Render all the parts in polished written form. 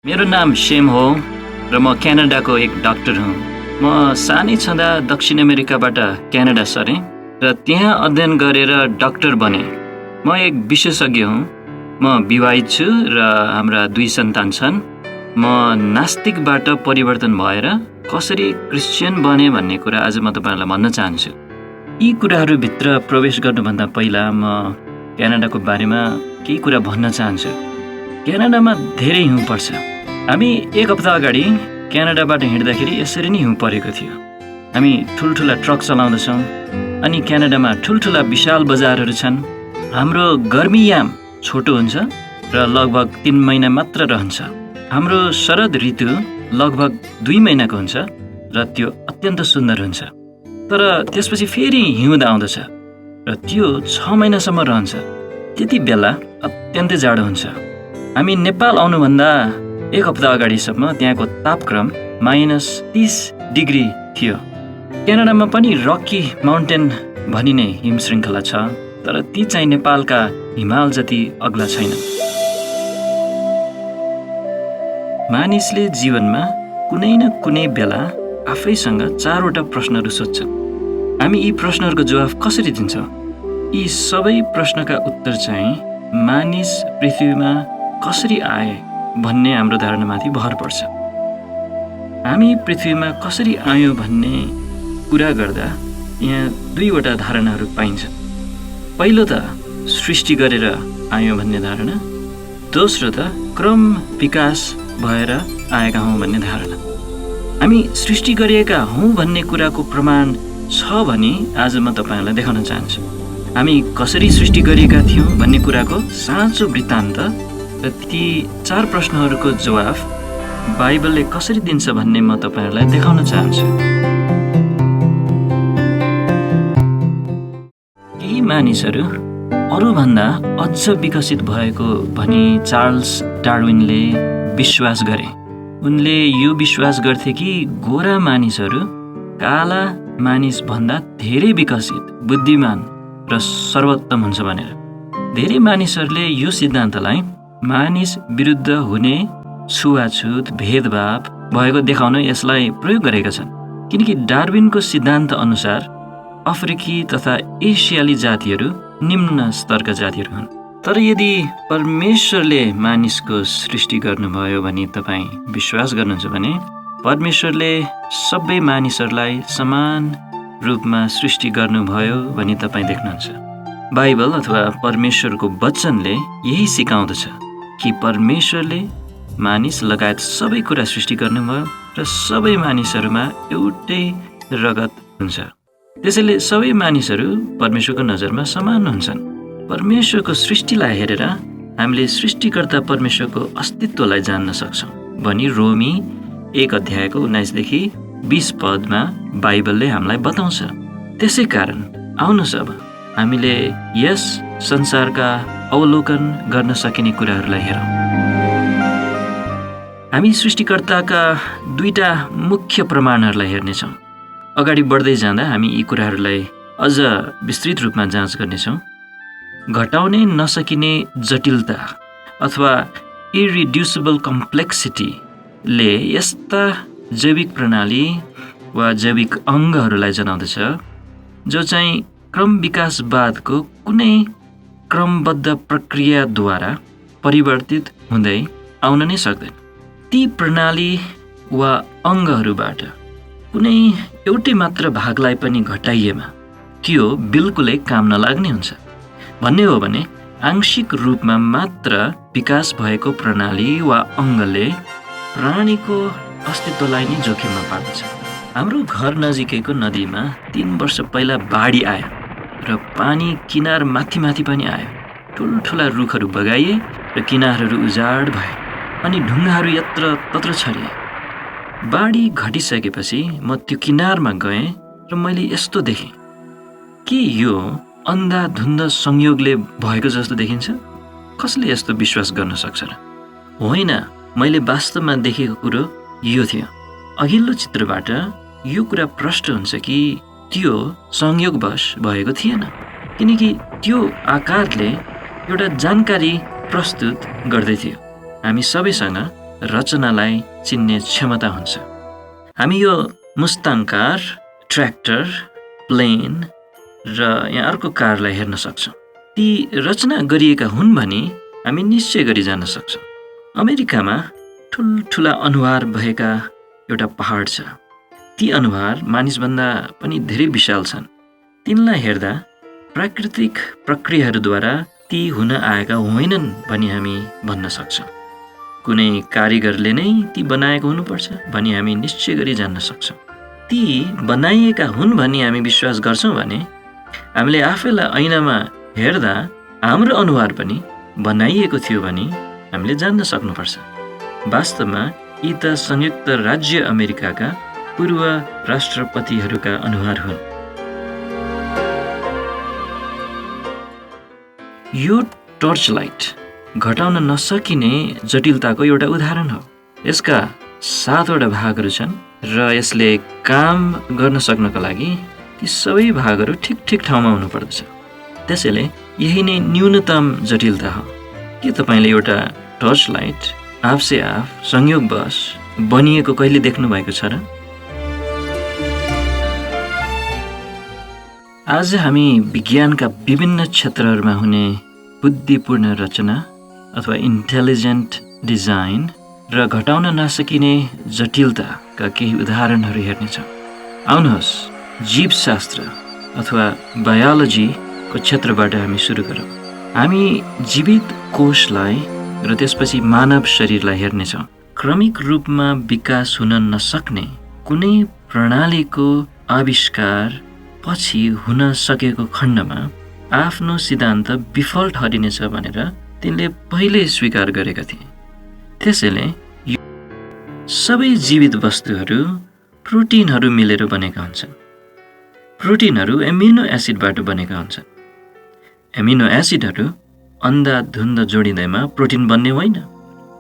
मेरो नाम शेम हो र म क्यानाडाको एक डाक्टर हुँ। म सानै छँदा दक्षिण अमेरिकाबाट क्यानाडा सरेँ र त्यहाँ अध्ययन गरेर डाक्टर बने। म एक विशेषज्ञ हुँ। म विवाहित छु र हाम्रा 2 सन्तान छन्। म नास्तिकबाट परिवर्तन भएर कसरी क्रिस्चियन बने भन्ने कुरा आज म तपाईहरुलाई भन्न चाहन्छु। यी कुराहरूभित्र प्रवेश गर्नुभन्दा पहिला म क्यानाडाको बारेमा केही कुरा भन्न चाहन्छु। क्यानाडामा धेरै हिउँ पर्छ। हामी 1 हप्ता अगाडि क्यानाडाबाट हिँड्दाखेरि यसरी नै हिउँ परेको थियो। हामी ठुल्ठुला ट्रक चलाउँदछौँ अनि क्यानाडामा ठुल्ठुला विशाल बजारहरू छन्। हाम्रो गर्मीयाम छोटो हुन्छ र लगभग 3 महिना मात्र रहन्छ। हाम्रो शरद ऋतु लगभग 2 महिनाको हुन्छ र त्यो अत्यन्त सुन्दर हुन्छ। तर त्यसपछि फेरि हिउँद आउँदछ र त्यो 6 महिनासम्म रहन्छ। त्यति बेला अत्यन्तै जाडो हुन्छ। हामी नेपाल आउनुभन्दा 1 हप्ता अगाडिसम्म त्यहाँको तापक्रम -30 डिग्री थियो। क्यानाडामा पनि रकी माउन्टेन भनिने हिम श्रृङ्खला छ, तर ती चाहिँ नेपालका हिमाल जति अग्ला छैनन्। मानिसले जीवनमा कुनै न कुनै बेला आफैसँग 4 वटा प्रश्नहरू सोध्छन्। हामी यी प्रश्नहरूको जवाफ कसरी दिन्छौँ? यी सबै प्रश्नका उत्तर चाहिँ मानिस पृथ्वीमा कसरी आए भन्ने हाम्रो धारणामाथि भर पर्छ। हामी पृथ्वीमा कसरी आयौँ भन्ने कुरा गर्दा यहाँ 2 वटा धारणाहरू पाइन्छन्। पहिलो त सृष्टि गरेर आयौँ भन्ने धारणा, दोस्रो त क्रम विकास भएर आएका हौँ भन्ने धारणा। हामी सृष्टि गरिएका हौँ भन्ने कुराको प्रमाण छ भने आज म तपाईहरुलाई देखाउन चाहन्छु। हामी कसरी सृष्टि गरिएका थियौँ भन्ने कुराको साँचो वृत्तान्त र ती 4 प्रश्नहरूको जवाफ बाइबलले कसरी दिन्छ भन्ने म तपाईहरुलाई देखाउन चाहन्छु। केही मानिसहरू अरूभन्दा अझ विकसित भएको भनी चार्ल्स डार्विनले विश्वास गरे। उनले यो विश्वास गर्थे कि गोरा मानिसहरू काला मानिस भन्दा धेरै विकसित, बुद्धिमान र सर्वोत्तम हुन्छ भनेर। धेरै मानिसहरूले यो सिद्धान्तलाई मानिस विरुद्ध हुने छुवाछुत, भेदभाव भएको देखाउन यसलाई प्रयोग गरेका छन्। किनकि डार्विनको सिद्धान्त अनुसार अफ्रिकी तथा एसियाली जातिहरू निम्न स्तरका जातिहरू हुन्। तर यदि परमेश्वरले मानिसको सृष्टि गर्नुभयो भनी तपाईँ विश्वास गर्नुहुन्छ भने परमेश्वरले सबै मानिसहरूलाई समान रूपमा सृष्टि गर्नुभयो भनी तपाईँ देख्नुहुन्छ। बाइबल अथवा परमेश्वरको वचनले यही सिकाउँदछ कि परमेश्वरले मानिस लगायत सबै कुरा सृष्टि गर्नुभयो र सबै मानिसहरूमा एउटै रगत हुन्छ। त्यसैले सबै मानिसहरू परमेश्वरको नजरमा समान हुन्छन्। परमेश्वरको सृष्टिलाई हेरेर हामीले सृष्टिकर्ता परमेश्वरको अस्तित्वलाई जान्न सक्छौँ भनी रोमी 1 अध्यायको 19 देखि 20 पदमा बाइबलले हामीलाई बताउँछ। त्यसै कारण आउनुहोस् अब हामीले यस संसारका अवलोकन गर्न सकिने कुराहरूलाई हेरौँ। हामी सृष्टिकर्ताका 2टा मुख्य प्रमाणहरूलाई हेर्नेछौँ। अगाडि बढ्दै जाँदा हामी यी कुराहरूलाई अझ विस्तृत रूपमा जाँच गर्नेछौँ। घटाउनै नसकिने जटिलता अथवा इरिड्युसिबल कम्प्लेक्सिटीले यस्ता जैविक प्रणाली वा जैविक अङ्गहरूलाई जनाउँदछ जो चाहिँ क्रम विकासवादको कुनै क्रमबद्ध प्रक्रियाद्वारा परिवर्तित हुँदै आउन नै सक्दैन। ती प्रणाली वा अङ्गहरूबाट कुनै एउटै मात्र भागलाई पनि घटाइएमा त्यो बिल्कुलै काम नलाग्ने हुन्छ। भन्ने हो भने आंशिक रूपमा मात्र विकास भएको प्रणाली वा अङ्गले प्राणीको अस्तित्वलाई नै जोखिममा पार्दछ। हाम्रो घर नजिकैको नदीमा 3 वर्ष पहिला बाढी आयो र पानी किनार माथि माथि पनि आयो। ठुल्ठुला रुखहरू बगाइए र किनारहरू उजाड भए अनि ढुङ्गाहरू यत्र तत्र छरिए। बाढी घटिसकेपछि म त्यो किनारमा गएँ र मैले यस्तो देखेँ। के यो अन्धाधुन्ध संयोगले भएको जस्तो देखिन्छ? कसले यस्तो विश्वास गर्न सक्छ र? होइन, मैले वास्तवमा देखेको कुरो यो थियो। अघिल्लो चित्रबाट यो कुरा प्रष्ट हुन्छ कि त्यो संयोगवश भएको थिएन, किनकि त्यो आकारले एउटा जानकारी प्रस्तुत गर्दै थियो। हामी सबैसँग रचनालाई चिन्ने क्षमता हुन्छ। हामी यो मुस्ताङ कार, ट्र्याक्टर, प्लेन र यहाँ अर्को कारलाई हेर्न सक्छौँ। ती रचना गरिएका हुन् भने हामी निश्चय गरी जान सक्छौँ। अमेरिकामा ठुल्ठुला अनुहार भएका एउटा पहाड छ। ती अनुहार मानिसभन्दा पनि धेरै विशाल छन्। तिनलाई हेर्दा प्राकृतिक प्रक्रियाहरूद्वारा ती हुन आएका होइनन् भनी हामी भन्न सक्छौँ। कुनै कारिगरले नै ती बनाएको हुनुपर्छ भनी हामी निश्चय गरी जान्न सक्छौँ। ती बनाइएका हुन् भनी हामी विश्वास गर्छौँ भने हामीले आफैलाई ऐनामा हेर्दा हाम्रो अनुहार पनि बनाइएको थियो भनी हामीले जान्न सक्नुपर्छ। वास्तवमा यी त संयुक्त राज्य अमेरिकाका पूर्व राष्ट्रपतिहरूका अनुहार हुन्। यो टर्च लाइट घटाउन नसकिने जटिलताको एउटा उदाहरण हो। यसका 7वटा भागहरू छन् र यसले काम गर्न सक्नको लागि ती सबै भागहरू ठिक ठाउँमा हुनुपर्दछ। त्यसैले यही नै न्यूनतम जटिलता हो। के तपाईँले एउटा टर्च लाइट आफसे आफ संयोगवश बनिएको कहिले देख्नु भएको छ र? आज हामी विज्ञानका विभिन्न क्षेत्रहरूमा हुने बुद्धिपूर्ण रचना अथवा इन्टेलिजेन्ट डिजाइन र घटाउन नसकिने जटिलताका केही उदाहरणहरू हेर्नेछौँ। आउनुहोस् जीवशास्त्र अथवा बायोलोजीको क्षेत्रबाट हामी सुरु गरौँ। हामी जीवित कोषलाई र त्यसपछि मानव शरीरलाई हेर्नेछौँ। क्रमिक रूपमा विकास हुन नसक्ने कुनै प्रणालीको आविष्कार पछि हुन सकेको खण्डमा आफ्नो सिद्धान्त विफल ठहरिनेछ भनेर तिनले पहिल्यै स्वीकार गरेका थिए। त्यसैले सबै जीवित वस्तुहरू प्रोटिनहरू मिलेर बनेका हुन्छन्। प्रोटिनहरू एमिनो एसिडबाट बनेका हुन्छन्। एमिनो एसिडहरू अन्धाधुन्ध जोडिँदैमा प्रोटिन बन्ने होइन।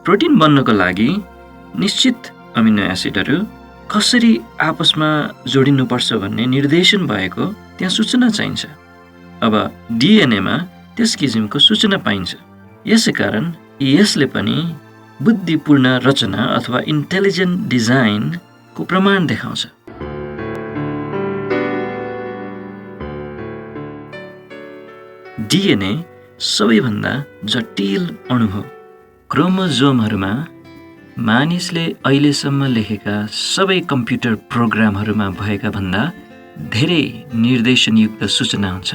प्रोटिन बन्नको लागि निश्चित अमिनो एसिडहरू कसरी आपसमा जोडिनुपर्छ भन्ने निर्देशन भएको त्यहाँ सूचना चाहिन्छ। अब डिएनएमा त्यस किसिमको सूचना पाइन्छ। यसै कारण यसले पनि बुद्धिपूर्ण रचना अथवा इन्टेलिजेन्ट डिजाइनको प्रमाण देखाउँछ। डिएनए सबैभन्दा जटिल अणु हो। क्रोमोजोमहरूमा मानिसले अहिलेसम्म लेखेका सबै कम्प्युटर प्रोग्रामहरूमा भएका भन्दा धेरै निर्देशनयुक्त सूचना हुन्छ।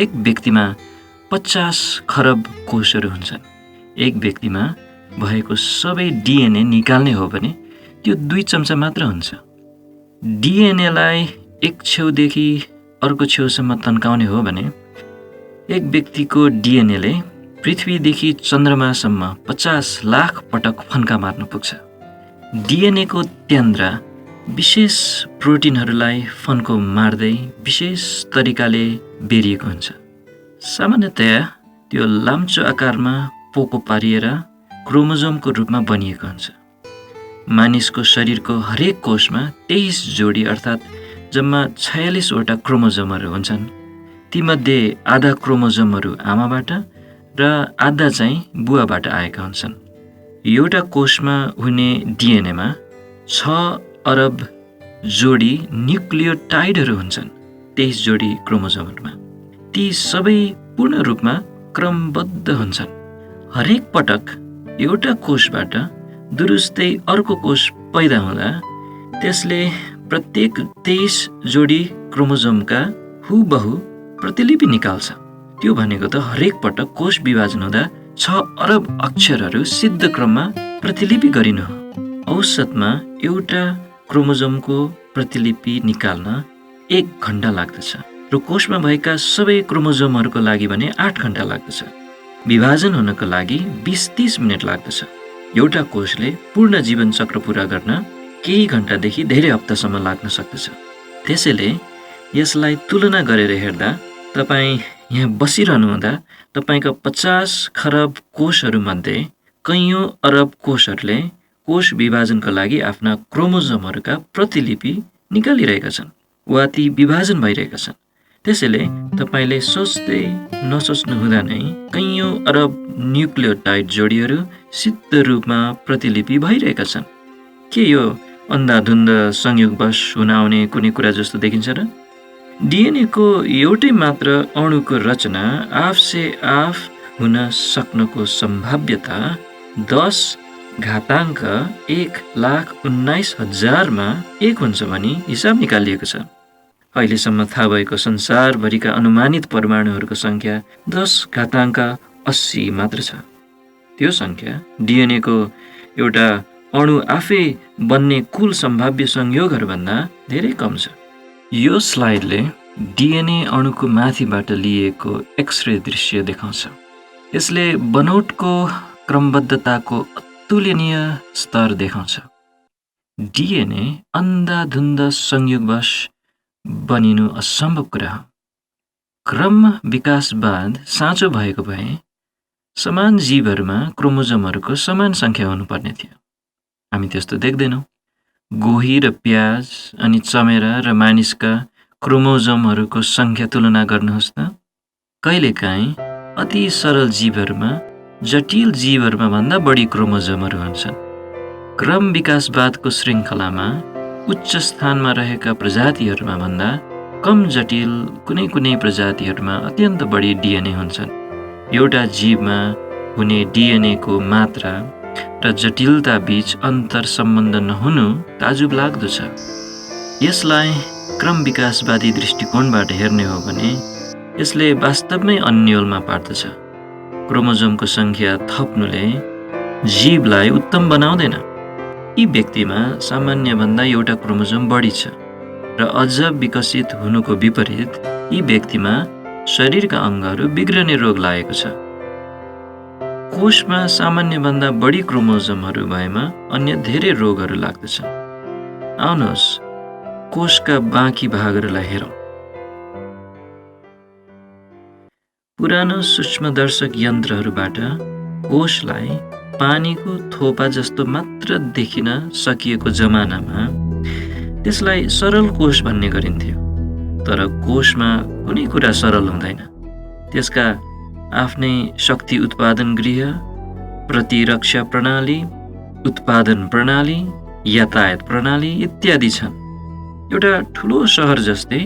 एक व्यक्तिमा 50 खरब कोषहरू हुन्छन्। एक व्यक्तिमा भएको सबै डिएनए निकाल्ने हो भने त्यो 2 चम्चा मात्र हुन्छ। डिएनएलाई एक छेउदेखि अर्को छेउसम्म तन्काउने हो भने एक व्यक्तिको डिएनएले पृथ्वीदेखि चन्द्रमासम्म 50 लाख पटक फन्का मार्न पुग्छ। डिएनएको त्यान्द्रा विशेष प्रोटिनहरूलाई फन्को मार्दै विशेष तरिकाले बेरिएको हुन्छ। सामान्यतया त्यो लाम्चो आकारमा पोको पारिएर क्रोमोजोमको रूपमा बनिएको हुन्छ। मानिसको शरीरको हरेक कोषमा 23 जोडी अर्थात् जम्मा 46वटा क्रोमोजोमहरू हुन्छन्। तीमध्ये आधा क्रोमोजोमहरू आमाबाट र आधा चाहिँ बुवाबाट आएका हुन्छन्। एउटा कोषमा हुने डिएनएमा 6 अरब जोडी न्युक्लियोटाइडहरू हुन्छन् 23 जोडी क्रोमोजोमहरूमा। ती सबै पूर्ण रूपमा क्रमबद्ध हुन्छन्। हरेक पटक एउटा कोषबाट दुरुस्तै अर्को कोष पैदा हुँदा त्यसले प्रत्येक 23 जोडी क्रोमोजोमका हुबहु प्रतिलिपि निकाल्छ। त्यो भनेको त हरेक पटक कोष विभाजन हुँदा 6 अरब अक्षरहरू सिद्ध क्रममा प्रतिलिपि गरिनु हो। औसतमा एउटा क्रोमोजोमको प्रतिलिपि निकाल्न 1 घण्टा लाग्दछ र कोषमा भएका सबै क्रोमोजोमहरूको लागि भने 8 घण्टा लाग्दछ। विभाजन हुनको लागि 20-30 मिनट लाग्दछ। एउटा कोषले पूर्ण जीवन चक्र पूरा गर्न केही घण्टादेखि धेरै हप्तासम्म लाग्न सक्दछ। त्यसैले यसलाई तुलना गरेर हेर्दा तपाईँ यहाँ बसिरहनुहुँदा तपाईँका 50 खरब कोषहरूमध्ये कैयौँ अरब कोषहरूले कोष विभाजनको लागि आफ्ना क्रोमोजोमहरूका प्रतिलिपि निकालिरहेका छन् वा ती विभाजन भइरहेका छन्। त्यसैले तपाईँले सोच्दै नसोच्नु हुँदा नै कैयौँ अरब न्युक्लियोटाइड जोडीहरू सिद्ध रूपमा प्रतिलिपि भइरहेका छन्। के यो अन्धाधुन्द संयोगवश हुन आउने कुनै कुरा जस्तो देखिन्छ र? डिएनएको एउटै मात्र अणुको रचना आफसे आफ हुन सक्नको सम्भाव्यता 10⁻1,19,000मा 1 हुन्छ भनी हिसाब निकालिएको छ। अहिलेसम्म थाहा भएको संसारभरिका अनुमानित परमाणुहरूको सङ्ख्या 10⁻80 मात्र छ। त्यो सङ्ख्या डिएनएको एउटा अणु आफै बन्ने कुल सम्भाव्य संयोगहरूभन्दा धेरै कम छ। यो स्लाइडले डिएनए अणुको माथिबाट लिएको एक्सरे दृश्य देखाउँछ। यसले बनौटको क्रमबद्धताको अतुलनीय स्तर देखाउँछ। डिएनए अन्धाधुन्द संयोगवश बनिनु असम्भव कुरा हो। क्रम विकासवाद साँचो भएको भए समान जीवहरूमा क्रोमोजोमहरूको समान सङ्ख्या हुनुपर्ने थियो। हामी त्यस्तो देख्दैनौँ। गोही र प्याज अनि चमेरा र मानिसका क्रोमोजोमहरूको सङ्ख्या तुलना गर्नुहोस् त। कहिलेकाहीँ अति सरल जीवहरूमा जटिल जीवहरूमा भन्दा बढी क्रोमोजोमहरू हुन्छन्। क्रम विकासवादको श्रृङ्खलामा उच्च स्थानमा रहेका प्रजातिहरूमा भन्दा कम जटिल कुनै प्रजातिहरूमा अत्यन्त बढी डिएनए हुन्छन्। एउटा जीवमा हुने डिएनएको मात्रा र जटिलता बीच अन्तर सम्बन्ध नहुनु ताजुब लाग्दो छ। यसलाई क्रम विकासवादी दृष्टिकोणबाट हेर्ने हो भने यसले वास्तवमै अन्योलमा पार्दछ। क्रोमोजोमको सङ्ख्या थप्नुले जीवलाई उत्तम बनाउँदैन। यी व्यक्तिमा सामान्यभन्दा एउटा क्रोमोजोम बढी छ र अझ विकसित हुनुको विपरीत यी व्यक्तिमा शरीरका अङ्गहरू बिग्रने रोग लागेको छ। कोषमा सामान्यभन्दा बढी क्रोमोजोमहरू भएमा अन्य धेरै रोगहरू लाग्दछ। आउनुहोस् कोषका बाँकी भागहरूलाई हेरौँ। पुरानो सूक्ष्मदर्शक यन्त्रहरूबाट कोषलाई पानीको थोपा जस्तो मात्र देखिन सकिएको जमानामा त्यसलाई सरल कोष भन्ने गरिन्थ्यो। तर कोषमा कुनै कुरा सरल हुँदैन। त्यसका आफ्नै शक्ति उत्पादन गृह, प्रतिरक्षा प्रणाली, उत्पादन प्रणाली, यातायात प्रणाली इत्यादि छन्। एउटा ठुलो सहर जस्तै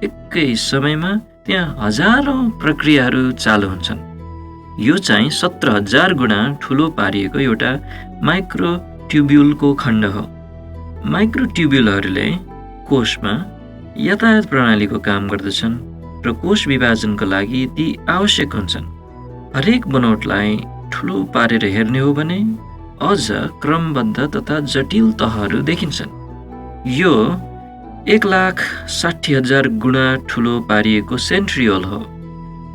एकै समयमा त्यहाँ हजारौँ प्रक्रियाहरू चालु हुन्छन्। यो चाहिँ 17,000 गुणा ठुलो पारिएको एउटा माइक्रोट्युब्युलको खण्ड हो। माइक्रोट्युब्युलहरूले कोषमा यातायात प्रणालीको काम गर्दछन् र कोष विभाजनको लागि ती आवश्यक हुन्छन्। हरेक बनोटलाई ठुलो पारेर हेर्ने हो भने अझ क्रमबद्ध तथा जटिल तहहरू देखिन्छन्। यो 1,60,000 गुणा ठुलो पारिएको सेन्ट्रियोल हो।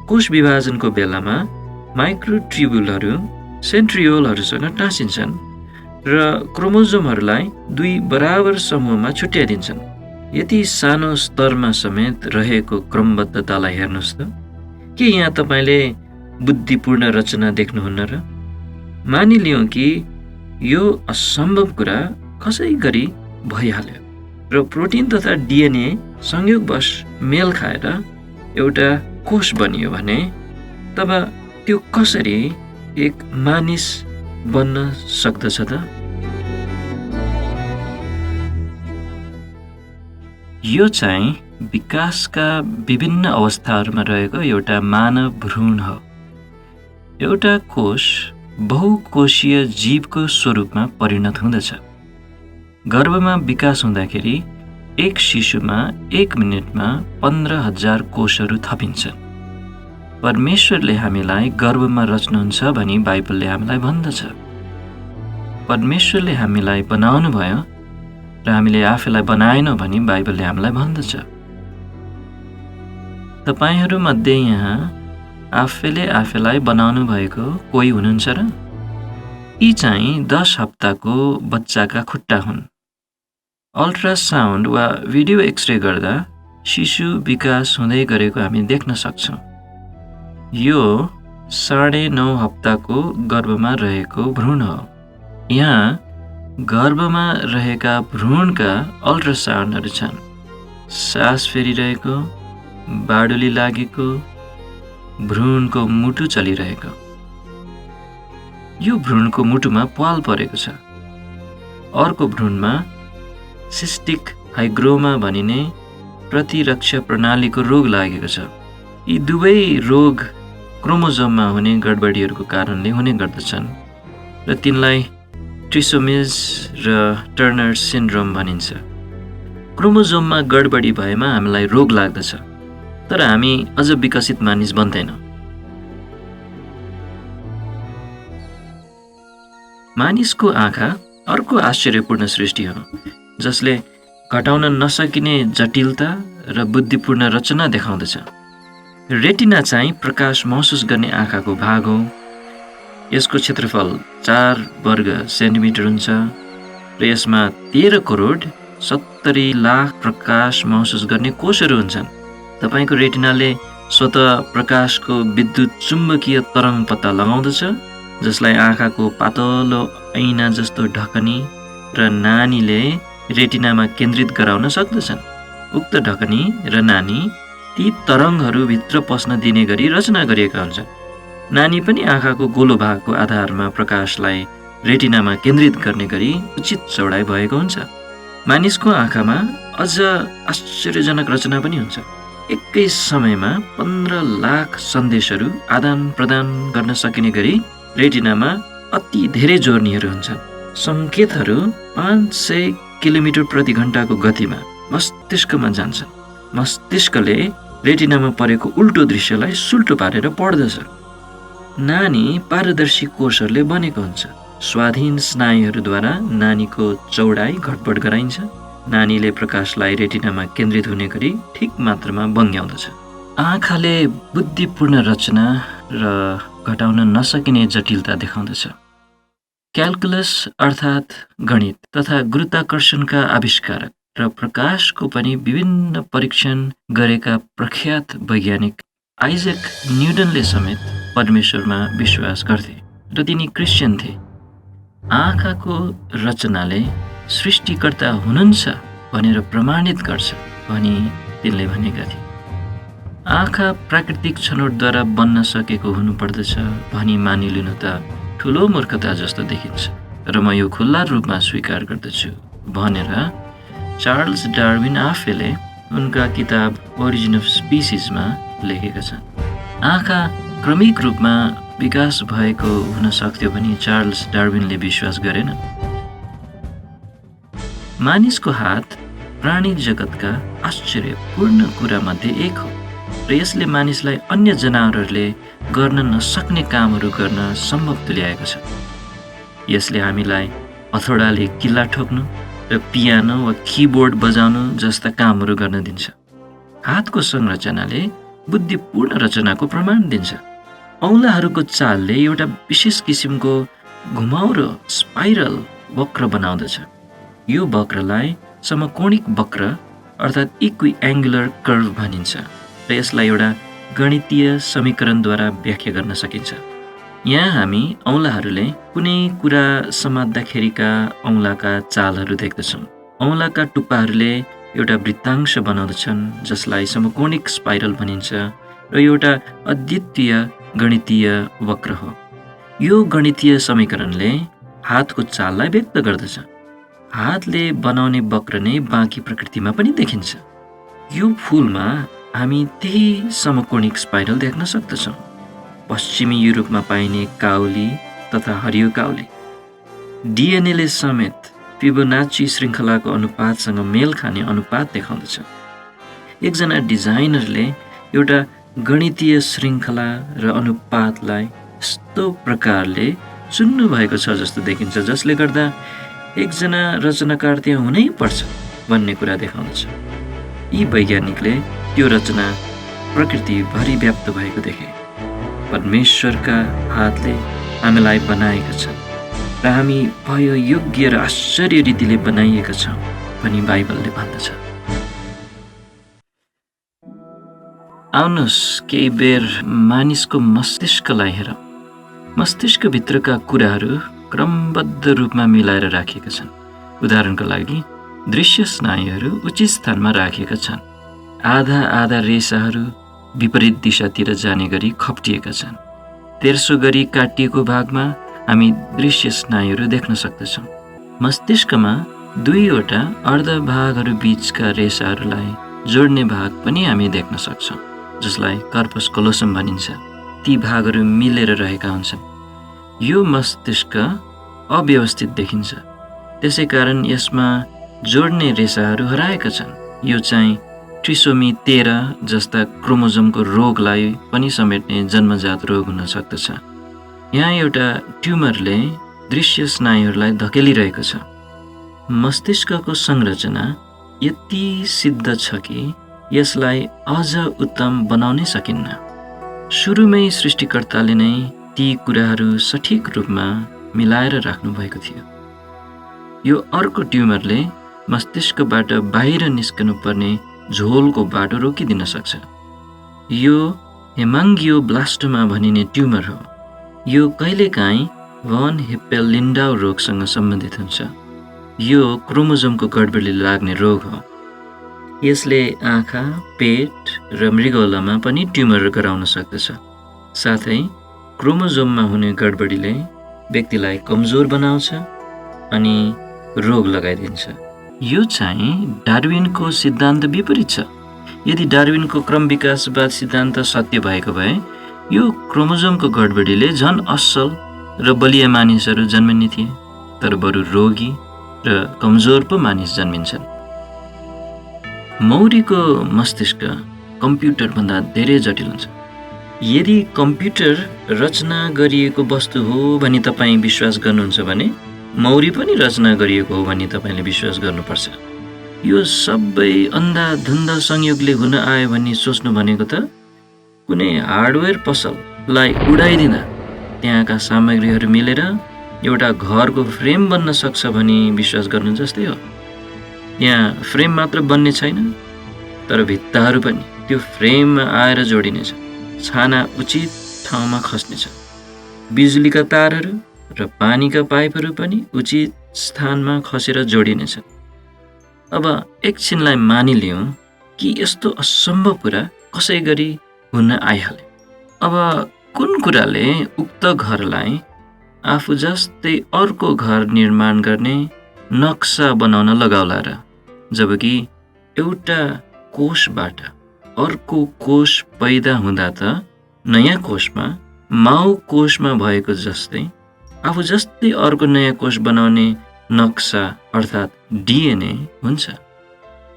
कोष विभाजनको बेलामा माइक्रोट्युब्युलहरू सेन्ट्रियोलहरूसँग टाँसिन्छन् र क्रोमोजोमहरूलाई 2 बराबर समूहमा छुट्याइदिन्छन्। यति सानो स्तरमा समेत रहेको क्रमबद्धतालाई हेर्नुहोस् त। के यहाँ तपाईँले बुद्धिपूर्ण रचना देख्नुहुन्न र? मानिलियौँ कि यो असम्भव कुरा कसै गरी भइहाल्यो र प्रोटिन तथा डिएनए संयोगवश मेल खाएर एउटा कोष बनियो भने तब त्यो कसरी एक मानिस बन्न सक्दछ त? यो चाहिँ विकासका विभिन्न अवस्थाहरूमा रहेको एउटा मानव भ्रूण हो। एउटा कोष बहुकोषीय जीवको स्वरूपमा परिणत हुँदछ। गर्भमा विकास हुँदाखेरि एक शिशुमा 1 मिनेटमा 15,000 कोषहरू थपिन्छन्। परमेश्वरले हामीलाई गर्भमा रच्नुहुन्छ भनी बाइबलले हामीलाई भन्दछ। परमेश्वरले हामीलाई बनाउनु भयो र हामीले आफैलाई बनाएनौँ भनी बाइबलले हामीलाई भन्दछ। तपाईहरूमध्ये यहाँ आफैले आफैलाई बनाउनु भएको कोही हुनुहुन्छ र? यी चाहिँ 10 हप्ताको बच्चाका खुट्टा हुन्। अल्ट्रासाउन्ड वा भिडियो एक्सरे गर्दा शिशु विकास हुँदै गरेको हामी देख्न सक्छौँ। यो 9.5 हप्ताको गर्भमा रहेको भ्रूण हो। यहाँ गर्भमा रहेका भ्रूणका अल्ट्रासाउन्डहरू छन्। सास फेरिरहेको, बाडुली लागेको, भ्रूणको मुटु चलिरहेको। यो भ्रूणको मुटुमा प्वाल परेको छ। अर्को भ्रूणमा सिस्टिक हाइग्रोमा भनिने प्रतिरक्षा प्रणालीको रोग लागेको छ। यी दुवै रोग क्रोमोजोममा हुने गडबडीहरूको कारणले हुने गर्दछन् र तिनलाई ट्रिसोमिज र टर्नर सिन्ड्रोम भनिन्छ। क्रोमोजोममा गडबडी भएमा हामीलाई रोग लाग्दछ, तर हामी अझ विकसित मानिस बन्दैनौँ। मानिसको आँखा अर्को आश्चर्यपूर्ण सृष्टि हो, जसले घटाउन नसकिने जटिलता र बुद्धिपूर्ण रचना देखाउँदछ। रेटिना चाहिँ प्रकाश महसुस गर्ने आँखाको भाग हो। यसको क्षेत्रफल 4 वर्ग सेन्टिमिटर हुन्छ र यसमा 13 करोड 70 लाख प्रकाश महसुस गर्ने कोषहरू हुन्छन्। तपाईँको रेटिनाले स्वतः प्रकाशको विद्युत चुम्बकीय तरङ्ग पत्ता लगाउँदछ, जसलाई आँखाको पातलो ऐना जस्तो ढकनी र नानीले रेटिनामा केन्द्रित गराउन सक्दछन्। उक्त ढकनी र नानी ती तरङ्गहरू भित्र पस्न दिने गरी रचना गरिएका हुन्छन्। नानी पनि आँखाको गोलो भागको आधारमा प्रकाशलाई रेटिनामा केन्द्रित गर्ने गरी उचित चौडाइ भएको हुन्छ। मानिसको आँखामा अझ आश्चर्यजनक रचना पनि हुन्छ। एकै समयमा 15 लाख सन्देशहरू आदान प्रदान गर्न सकिने गरी रेटिनामा अति धेरै जोर्नीहरू हुन्छन्। सङ्केतहरू 500 किलोमिटर प्रति घण्टाको गतिमा मस्तिष्कमा जान्छन्। मस्तिष्कले रेटिनामा परेको उल्टो दृश्यलाई सुल्टो पारेर पढ्दछ। नानी पारदर्शी कोषहरूले बनेको हुन्छ। स्वाधीन स्नायुहरूद्वारा नानीको चौडाइ घटबड गराइन्छ। नानीले प्रकाशलाई रेटिनामा केन्द्रित हुने गरी ठिक मात्रामा बङ्ग्याउँदछ। आँखाले बुद्धिपूर्ण रचना र घटाउन नसकिने जटिलता देखाउँदछ। क्याल्कुलस अर्थात् गणित तथा गुरुत्वाकर्षणका आविष्कारक र प्रकाशको पनि विभिन्न परीक्षण गरेका प्रख्यात वैज्ञानिक आइजक न्युटनले समेत परमेश्वरमा विश्वास गर्थे र तिनी क्रिस्चियन थिए। आँखाको रचनाले सृष्टिकर्ता हुनुहुन्छ भनेर प्रमाणित गर्छ भनी तिनले भनेका थिए। आँखा प्राकृतिक छनौटद्वारा बन्न सकेको हुनुपर्दछ भनी मानिलिनु त ठुलो मूर्खता जस्तो देखिन्छ र म यो खुल्ला रूपमा स्वीकार गर्दछु भनेर चार्ल्स डार्विन आफैले उनका किताब ओरिजिन अफ स्पिसिसमा लेखेका छन्। आँखा क्रमिक रूपमा विकास भएको हुन सक्थ्यो भनी चार्ल्स डार्विनले विश्वास गरेन। मानिसको हात प्राणी जगतका आश्चर्यपूर्ण कुरामध्ये एक हो र यसले मानिसलाई अन्य जनावरहरूले गर्न नसक्ने कामहरू गर्न सम्भव तुल्याएको छ। यसले हामीलाई हथौडाले किल्ला ठोक्नु र पियानो वा किबोर्ड बजाउनु जस्ता कामहरू गर्न दिन्छ। हातको संरचनाले बुद्धिपूर्ण रचनाको प्रमाण दिन्छ। औँलाहरूको चालले एउटा विशेष किसिमको घुमाउरो स्पाइरल वक्र बनाउँदछ। यो वक्रलाई समकोणिक वक्र अर्थात् इक्वी एङ्गुलर कर्भ भनिन्छ र यसलाई एउटा गणितीय समीकरणद्वारा व्याख्या गर्न सकिन्छ। यहाँ हामी औँलाहरूले कुनै कुरा समात्दाखेरिका औँलाका चालहरू देख्दछौँ। औँलाका टुप्पाहरूले एउटा वृत्तांश बनाउँदछन् जसलाई समकोणिक स्पाइरल भनिन्छ र एउटा अद्वितीय गणितीय वक्र हो। यो गणितीय समीकरणले हातको चाललाई व्यक्त गर्दछ। हातले बनाउने वक्र नै बाँकी प्रकृतिमा पनि देखिन्छ। यो फुलमा हामी त्यही समकोणिक स्पाइरल देख्न सक्दछौँ। पश्चिमी युरोपमा पाइने काउली तथा हरियो काउली डिएनएले समेत फिबोनाची श्रृङ्खलाको अनुपातसँग मेल खाने अनुपात देखाउँदछ। एकजना डिजाइनरले एउटा गणितीय श्रृङ्खला र अनुपातलाई यस्तो प्रकारले चुन्नु भएको छ जस्तो देखिन्छ जसले गर्दा एकजना रचनाकार त्यहाँ हुनै पर्छ भन्ने कुरा देखाउँदछ। यी वैज्ञानिकले त्यो रचना प्रकृतिभरि व्याप्त भएको देखे। परमेश्वरका हातले हामीलाई बनाएका छन् र हामी भयो योग्य र आश्चर्य रीतिले बनाइएका छौँ भनी बाइबलले भन्दछ। आउनुहोस् केही बेर मानिसको मस्तिष्कलाई हेरौँ। मस्तिष्कभित्रका कुराहरू क्रमबद्ध रूपमा मिलाएर राखिएका छन्। उदाहरणको लागि दृश्य स्नायुहरू उचित स्थानमा राखिएका छन् आधा आधा रेसाहरू विपरीत दिशातिर जाने गरी खप्टिएका छन्। तेर्सो गरी काटिएको भागमा हामी दृश्य स्नायुहरू देख्न सक्दछौँ। मस्तिष्कमा दुईवटा अर्ध भागहरू बीचका रेसाहरूलाई जोड्ने भाग पनि हामी देख्न सक्छौँ, जसलाई कर्पस कोलोसम भनिन्छ। ती भागहरू मिलेर रहेका हुन्छन्। यो मस्तिष्क अव्यवस्थित देखिन्छ, त्यसै कारण यसमा जोड्ने रेसाहरू हराएका छन्। यो चाहिँ ट्रिसोमी 13 जस्ता क्रोमोजोमको रोगलाई पनि समेट्ने जन्मजात रोग हुन सक्दछ। यहाँ एउटा ट्युमरले दृश्य स्नायुहरूलाई धकेलिरहेको छ। मस्तिष्कको संरचना यति सिद्ध छ कि यसलाई अझ उत्तम बनाउनै सकिन्न। सुरुमै सृष्टिकर्ताले नै ती कुराहरू सठिक रूपमा मिलाएर राख्नुभएको थियो। यो अर्को ट्युमरले मस्तिष्कबाट बाहिर निस्कनु पर्ने झोलको बाटो रोकिदिन सक्छ। यो हेमाङ्गियोब्लास्टोमा भनिने ट्युमर हो। यो कहिलेकाहीँ भन हिप्पेल-लिन्डाउ रोगसँग सम्बन्धित हुन्छ। यो क्रोमोजोमको गडबडीले लाग्ने रोग हो। यसले आँखा, पेट र मृगौलामा पनि ट्युमर गराउन सक्दछ। साथै क्रोमोजोममा हुने गडबडीले व्यक्तिलाई कमजोर बनाउँछ अनि रोग लगाइदिन्छ। यो चाहिँ डार्विनको सिद्धान्त विपरीत छ। यदि डार्विनको क्रम विकासवाद सिद्धान्त सत्य भएको भए यो क्रोमोजोमको गडबडीले झन् असल र बलिया मानिसहरू जन्मिने थिए, तर बरु रोगी र कमजोर पो मानिस जन्मिन्छन्। मौरीको मस्तिष्क कम्प्युटरभन्दा धेरै जटिल हुन्छ। यदि कम्प्युटर रचना गरिएको वस्तु हो भनी तपाईँ विश्वास गर्नुहुन्छ भने मौरी पनि रचना गरिएको हो भनी तपाईँले विश्वास गर्नुपर्छ। यो सबै अन्धाधुन्दा संयोगले हुन आयो भनी सोच्नु भनेको त कुनै हार्डवेयर पसललाई उडाइदिँदा त्यहाँका सामग्रीहरू मिलेर एउटा घरको फ्रेम बन्न सक्छ भनी विश्वास गर्नु जस्तै हो। यहाँ फ्रेम मात्र बन्ने छैन, तर भित्ताहरू पनि त्यो फ्रेममा आएर जोडिनेछ। छाना उचित ठाउँमा खस्नेछ। बिजुलीका तारहरू र पानीका पाइपहरू पनि उचित स्थानमा खसेर जोडिनेछ। अब एकछिनलाई मानिलिउँ कि यस्तो असम्भव कुरा कसै गरी हुन आइहाले। अब कुन कुराले उक्त घरलाई आफू जस्तै अर्को घर निर्माण गर्ने नक्सा बनाउन लगाउला र? जबकि एउटा कोषबाट अर्को कोष पैदा हुँदा त नयाँ कोषमा माउ कोषमा भएको जस्तै आफू जस्तै अर्को नयाँ कोष बनाउने नक्सा अर्थात् डिएनए हुन्छ।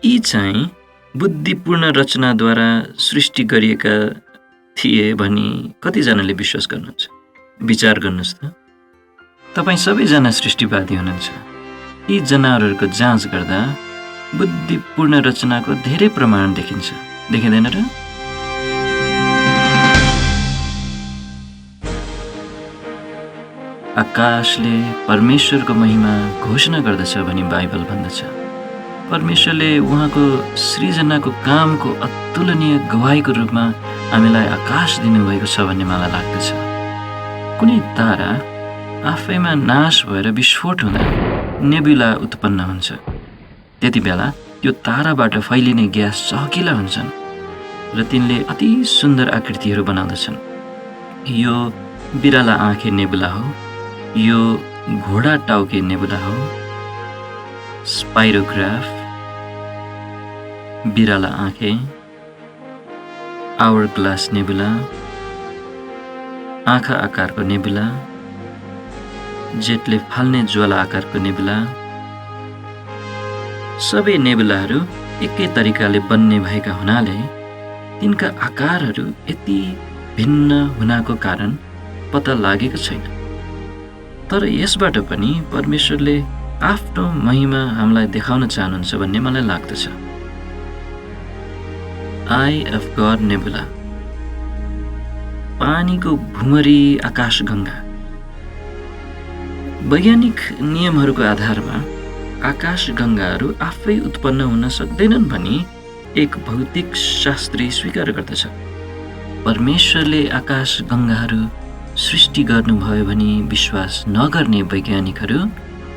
यी चाहिँ बुद्धिपूर्ण रचनाद्वारा सृष्टि गरिएका थिए भनी कतिजनाले विश्वास गर्नुहुन्छ? विचार गर्नुहोस् त। तपाईँ सबैजना सृष्टिवादी हुनुहुन्छ। यी जनावरहरूको जाँच गर्दा बुद्धिपूर्ण रचनाको धेरै प्रमाण देखिन्छ, देखिँदैन र? आकाशले परमेश्वरको महिमा घोषणा गर्दछ भनी बाइबल भन्दछ। परमेश्वरले उहाँको सृजनाको कामको अतुलनीय गवाहीको रूपमा हामीलाई आकाश दिनुभएको छ भन्ने मलाई लाग्दछ। कुनै तारा आफैमा नाश भएर विस्फोट हुँदा नेबुला उत्पन्न हुन्छ। त्यति बेला त्यो ताराबाट फैलिने ग्यास चहकिला हुन्छन् र तिनले अति सुन्दर आकृतिहरू बनाउँदछन्। यो बिराला आँखे नेबुला हो, यो घोडा टाउके नेबुला हो, स्पाइरोग्राफ, बिराला आँखे, आवर ग्लास नेबुला, आँखा आकारको नेबुला, जेटले फाल्ने ज्वाला आकारको नेबुला। सबै नेबुलाहरू एकै तरिकाले बन्ने भएका हुनाले तिनका आकारहरू यति भिन्न हुनाको कारण पत्ता लागेको छैन। तर यसबाट पनि परमेश्वरले आफ्नो महिमा हामीलाई देखाउन चाहनुहुन्छ भन्ने मलाई लाग्दछ। आई अफ गड नेबुला, पानीको भुमरी आकाशगङ्गा। वैज्ञानिक नियमहरूको आधारमा आकाशगङ्गाहरू आफै उत्पन्न हुन सक्दैनन् भनी एक भौतिक शास्त्री स्वीकार गर्दछ। परमेश्वरले आकाशगङ्गाहरू सृष्टि गर्नुभयो भनी विश्वास नगर्ने वैज्ञानिकहरू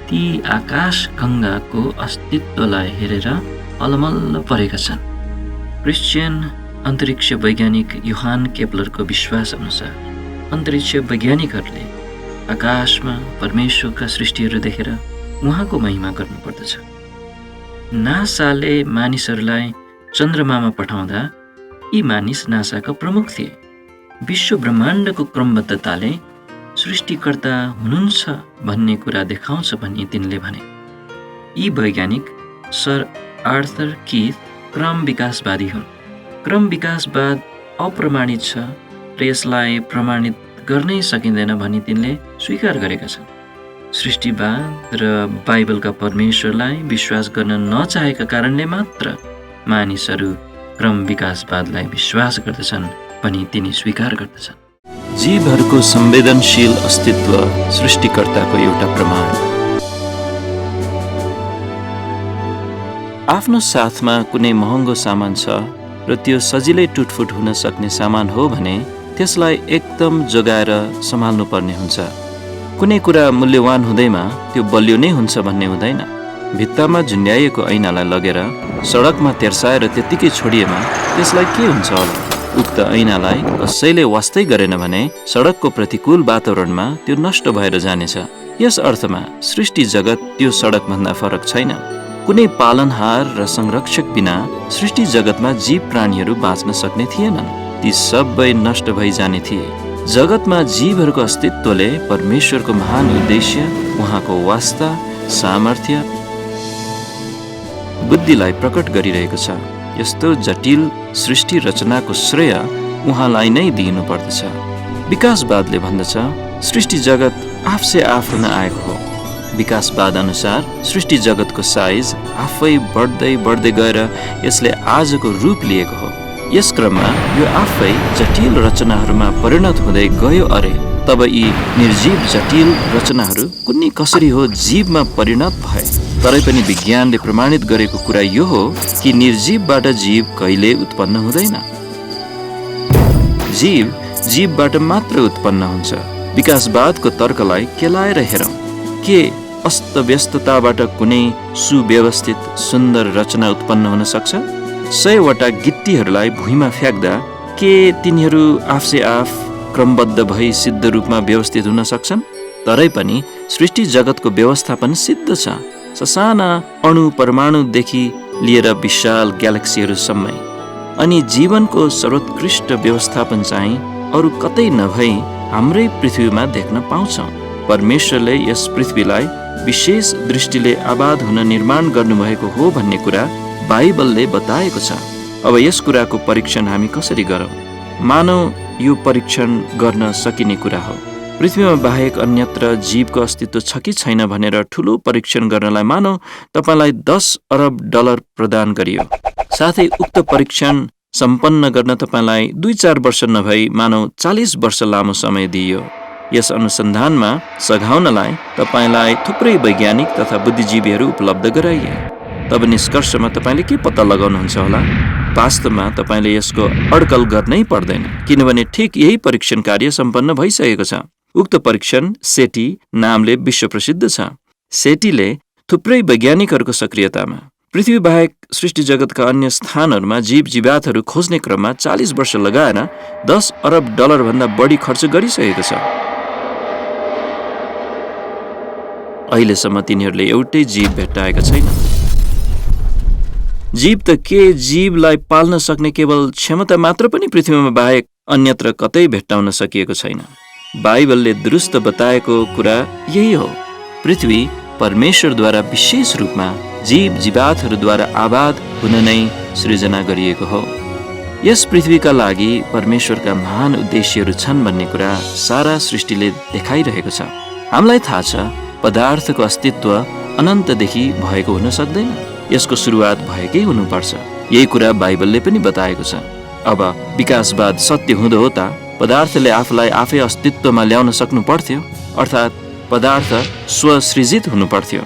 ती आकाशगङ्गाको अस्तित्वलाई हेरेर अलमल्ल परेका छन् क्रिस्चियन अन्तरिक्ष वैज्ञानिक योहान केप्लरको विश्वास अनुसार अन्तरिक्ष वैज्ञानिकहरूले आकाशमा परमेश्वरका सृष्टिहरू देखेर उहाँको महिमा गर्नुपर्दछ। नासाले मानिसहरूलाई चन्द्रमामा पठाउँदा यी मानिस नासाका प्रमुख थिए। विश्व ब्रह्माण्डको क्रमबद्धताले सृष्टिकर्ता हुनुहुन्छ भन्ने कुरा देखाउँछ भनी तिनले भने। यी वैज्ञानिक सर आर्थर कीथ क्रम विकासवादी हुन्। क्रम विकासवाद अप्रमाणित छ र यसलाई प्रमाणित गर्नै सकिँदैन भनी तिनले स्वीकार गरेका छन्। सृष्टिवाद र बाइबलका परमेश्वरलाई विश्वास गर्न नचाहेका कारणले मात्र मानिसहरू क्रम विकासवादलाई विश्वास गर्दछन् भनी तिनी स्वीकार गर्दछन्। जीवहरूको संवेदनशील अस्तित्व सृष्टिकर्ताको एउटा प्रमाण। आफ्नो साथमा कुनै महँगो सामान छ र त्यो सजिलै टुटफुट हुन सक्ने सामान हो भने त्यसलाई एकदम जोगाएर सम्हाल्नु पर्ने हुन्छ। कुनै कुरा मूल्यवान हुँदैमा त्यो बलियो नै हुन्छ भन्ने हुँदैन। भित्तामा झुन्ड्याइएको ऐनालाई लगेर सडकमा तेर्साएर त्यत्तिकै छोडिएमा त्यसलाई के हुन्छ होला? उक्त ऐनालाई कसैले वास्तै गरेन भने सडकको प्रतिकूल वातावरणमा त्यो नष्ट भएर जानेछ। यस अर्थमा सृष्टि जगत त्यो सडकभन्दा फरक छैन। कुनै पालनहार र संरक्षक बिना सृष्टि जगतमा जीव प्राणीहरू बाँच्न सक्ने थिएनन्। ती सबै नष्ट भई जाने थिए। जगतमा जीवहरूको अस्तित्वले परमेश्वरको महान उद्देश्य, उहाँको वास्ता, सामर्थ्य, बुद्धिलाई प्रकट गरिरहेको छ। यस्तो जटिल सृष्टि रचनाको श्रेय उहाँलाई नै दिनु पर्दछ। विकासवादले भन्दछ सृष्टि जगत आफसे आफ हुन आएको हो। विकासवाद अनुसार सृष्टि जगतको साइज आफै बढ्दै गएर यसले आजको रूप लिएको हो। यस क्रममा यो आफै जटिल रचनाहरूमा परिणत हुँदै गयो। अरे तब यी निर्जीव जटिल रचनाहरू कुनै कसरी हो जीवमा परिणत भए? तरै पनि विज्ञानले प्रमाणित गरेको कुरा यो हो कि निर्जीवबाट जीव कहिले उत्पन्न हुँदैन। जीव जीवबाट मात्र उत्पन्न हुन्छ। विकासवादको तर्कलाई केलाएर हेरौँ। के अस्तव्यस्तताबाट कुनै सुव्यवस्थित सुन्दर रचना उत्पन्न हुन सक्छ? 100 वटा गिट्टीहरूलाई भुइँमा फ्याँक्दा के तिनीहरू आफसे आफ क्रमबद्ध भई सिद्ध रूपमा व्यवस्थित हुन सक्छन्? तरै पनि सृष्टि जगतको व्यवस्थापन सिद्ध छ। ससाना अणु परमाणुदेखि लिएर विशाल ग्यालेक्सीहरूसम्मै। अनि जीवनको सर्वोत्कृष्ट व्यवस्थापन चाहिँ अरू कतै नभई हाम्रै पृथ्वीमा देख्न पाउँछौँ। परमेश्वरले यस पृथ्वीलाई विशेष दृष्टिले आबाद हुन निर्माण गर्नुभएको हो भन्ने कुरा बाइबलले बताएको छ। अब यस कुराको परीक्षण हामी कसरी गरौँ? मानव यो परीक्षण गर्न सकिने कुरा हो। पृथ्वीमा बाहेक अन्यत्र जीवको अस्तित्व छ कि छैन भनेर ठुलो परीक्षण गर्नलाई मानव तपाईँलाई $10 अरब प्रदान गरियो। साथै उक्त परीक्षण सम्पन्न गर्न तपाईँलाई 2-4 वर्ष नभई मानव 40 वर्ष लामो समय दिइयो। यस अनुसन्धानमा सघाउनलाई तपाईँलाई थुप्रै वैज्ञानिक तथा बुद्धिजीवीहरू उपलब्ध गराइए। तब निष्कर्षमा तपाईँले के पत्ता लगाउनुहुन्छ होला? वास्तवमा तपाईँले यसको अड्कल गर्नै पर्दैन, किनभने ठिक यही परीक्षण कार्य सम्पन्न भइसकेको छ। उक्त परीक्षण सेटी नामले विश्व प्रसिद्ध छ। सेटीले थुप्रै वैज्ञानिकहरूको सक्रियतामा पृथ्वी बाहेक सृष्टि जगतका अन्य स्थानहरूमा जीव जीवातहरू खोज्ने क्रममा 40 वर्ष लगाएर $10 अरब भन्दा बढी खर्च गरिसकेको छ। अहिलेसम्म तिनीहरूले एउटै जीव भेट्टाएका छैन। जीव त के जीवलाई पाल्न सक्ने केवल क्षमता मात्र पनि पृथ्वीमा बाहेक अन्यत्र कतै भेट्टाउन सकिएको छैन। बाइबलले दुरुस्त बताएको कुरा यही हो। पृथ्वी परमेश्वरद्वारा विशेष रूपमा जीव जीवातहरूद्वारा आबाद हुन नै सृजना गरिएको हो। यस पृथ्वीका लागि परमेश्वरका महान उद्देश्यहरू छन् भन्ने कुरा सारा सृष्टिले देखाइरहेको छ। हामीलाई थाहा छ पदार्थको अस्तित्व अनन्तदेखि भएको हुन सक्दैन। यसको सुरुवात भएकै हुनुपर्छ। यही कुरा बाइबलले पनि बताएको छ। अब विकासवाद सत्य हुँदो हो त पदार्थले आफूलाई आफै अस्तित्वमा ल्याउन सक्नु पर्थ्यो, अर्थात् पदार्थ स्वसृजित हुनु पर्थ्यो।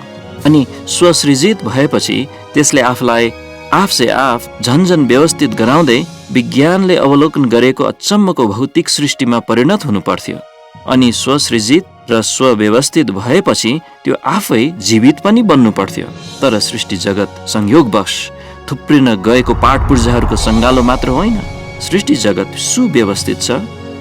अनि स्वसृजित भएपछि त्यसले आफूलाई आफसे आफ झन्झन व्यवस्थित गराउँदै विज्ञानले अवलोकन गरेको अचम्मको भौतिक सृष्टिमा परिणत हुनु पर्थ्यो। अनि स्वसृजित र स्वव्यवस्थित भएपछि त्यो आफै जीवित पनि बन्नु पर्थ्यो। तर सृष्टि जगत संयोगवश थुप्रिन गएको पाठ पूर्जाहरूको सङ्गालो मात्र होइन, सृष्टि जगत सुव्यवस्थित छ।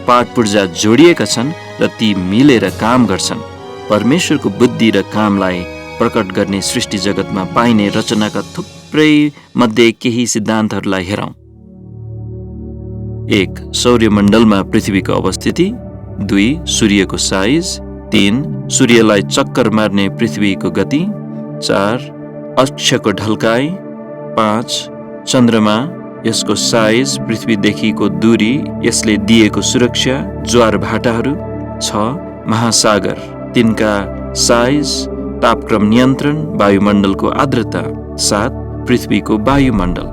पाठ पूर्जा जोडिएका छन् र ती मिलेर काम गर्छन्। परमेश्वरको बुद्धि र कामलाई प्रकट गर्ने सृष्टि जगतमा पाइने रचनाका थुप्रै मध्ये केही सिद्धान्तहरूलाई हेरौँ। 1. सौर्यमण्डलमा पृथ्वीको अवस्थिति। 2. सूर्यको साइज। 3. सूर्यलाई चक्कर मार्ने पृथ्वीको गति। 4. अक्षको ढल्काइ। 5. चन्द्रमा, यसको साइज, पृथ्वीदेखिको दूरी, यसले दिएको सुरक्षा, ज्वार भाटाहरू। 6. महासागर, तिनका साइज, तापक्रम नियन्त्रण, वायुमण्डलको आर्द्रता। 7. पृथ्वीको वायुमण्डल।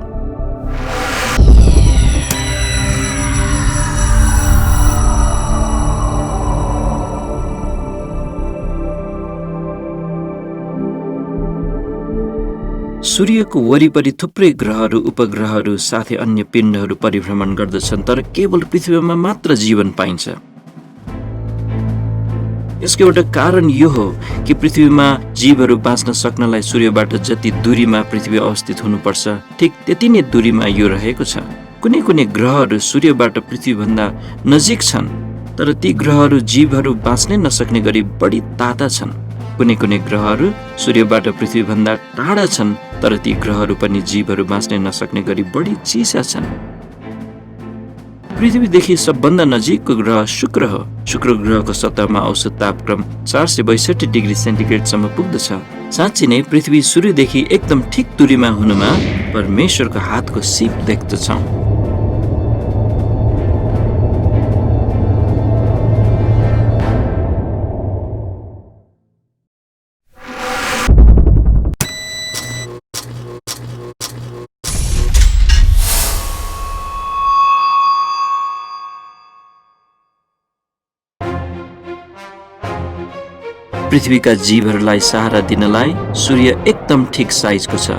सूर्यको वरिपरि थुप्रै ग्रहहरू, उपग्रहहरू साथै अन्य पिण्डहरू परिभ्रमण गर्दछन्, तर केवल पृथ्वीमा मात्र जीवन पाइन्छ। यसको एउटा कारण यो हो कि पृथ्वीमा जीवहरू बाँच्न सक्नलाई सूर्यबाट जति दूरीमा पृथ्वी अवस्थित हुनुपर्छ, ठिक त्यति नै दूरीमा यो रहेको छ। कुनै कुनै ग्रहहरू सूर्यबाट पृथ्वीभन्दा नजिक छन्, तर ती ग्रहहरू जीवहरू बाँच्नै नसक्ने गरी बढी ताता छन्। कुनै कुनै ग्रहहरू सूर्यबाट पृथ्वीभन्दा टाढा छन्, तर ती ग्रहहरू पनि जीवहरू बाँच्नै नसक्ने गरी बढी चिसा छन्। पृथ्वीदेखि सबभन्दा नजिकको ग्रह शुक्र हो। शुक्र ग्रहको सतहमा औसत तापक्रम 462 डिग्री सेन्टिग्रेडसम्म पुग्दछ। साँच्चै नै पृथ्वी सूर्यदेखि एकदम ठिक दूरीमा हुनुमा परमेश्वरको हातको सिप देख्दछौँ। पृथ्वीका जीवहरूलाई सहारा दिनलाई सूर्य एकदम ठिक साइजको छ।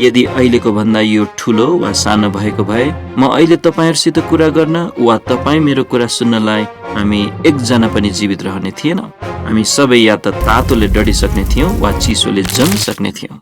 यदि अहिलेको भन्दा यो ठुलो वा सानो भएको भए म अहिले तपाईँहरूसित कुरा गर्न वा तपाईँ मेरो कुरा सुन्नलाई हामी एकजना पनि जीवित रहने थिएनौँ। हामी सबै या त तातोले डढिसक्ने थियौँ वा चिसोले जमिसक्ने थियौँ।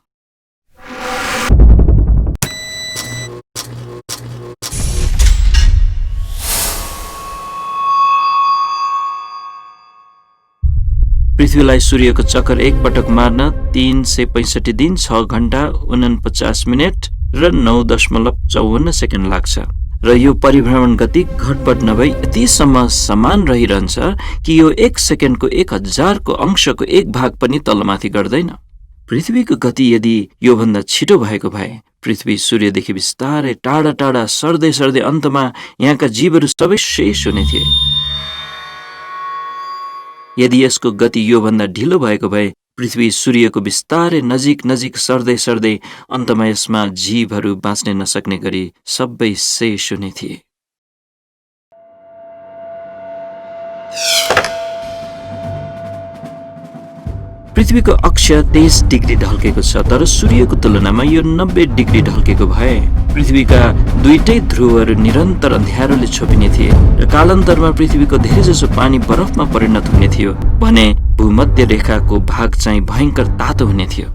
पृथ्वीलाई सूर्यको चक्कर एक पटक मार्न 365 दिन, 6 घण्टा 49 मिनट र 9.54 सेकेन्ड लाग्छ। र यो परिभ्रमण गति घटबड नभई यतिसम्म समान रहिरहन्छ कि यो 1 सेकेन्डको 1000 को अंशको 1 भाग पनि तलमाथि गर्दैन। पृथ्वीको गति यदि योभन्दा छिटो भएको भए पृथ्वी सूर्यदेखि बिस्तारै टाढा टाढा सर्दै सर्दै अन्तमा यहाँका जीवहरू सबै शेष हुने थिए। यदि यसको गति योभन्दा ढिलो भएको भए पृथ्वी सूर्यको बिस्तारै नजिक नजिक सर्दै सर्दै अन्तमा यसमा जीवहरू बाँच्न नसक्ने गरी सबै शेष हुने थिए। पृथ्वीको अक्ष 23 डिग्री ढल्केको छ, तर सूर्यको तुलनामा यो 90 डिग्री ढल्केको भए पृथ्वीका दुईटै ध्रुवहरू निरन्तर अँध्यारोले छोपिने थिए र कालान्तरमा पृथ्वीको धेरैजसो पानी बरफमा परिणत हुने थियो भने भूमध्य रेखाको भाग चाहिँ भयंकर तातो हुने थियो।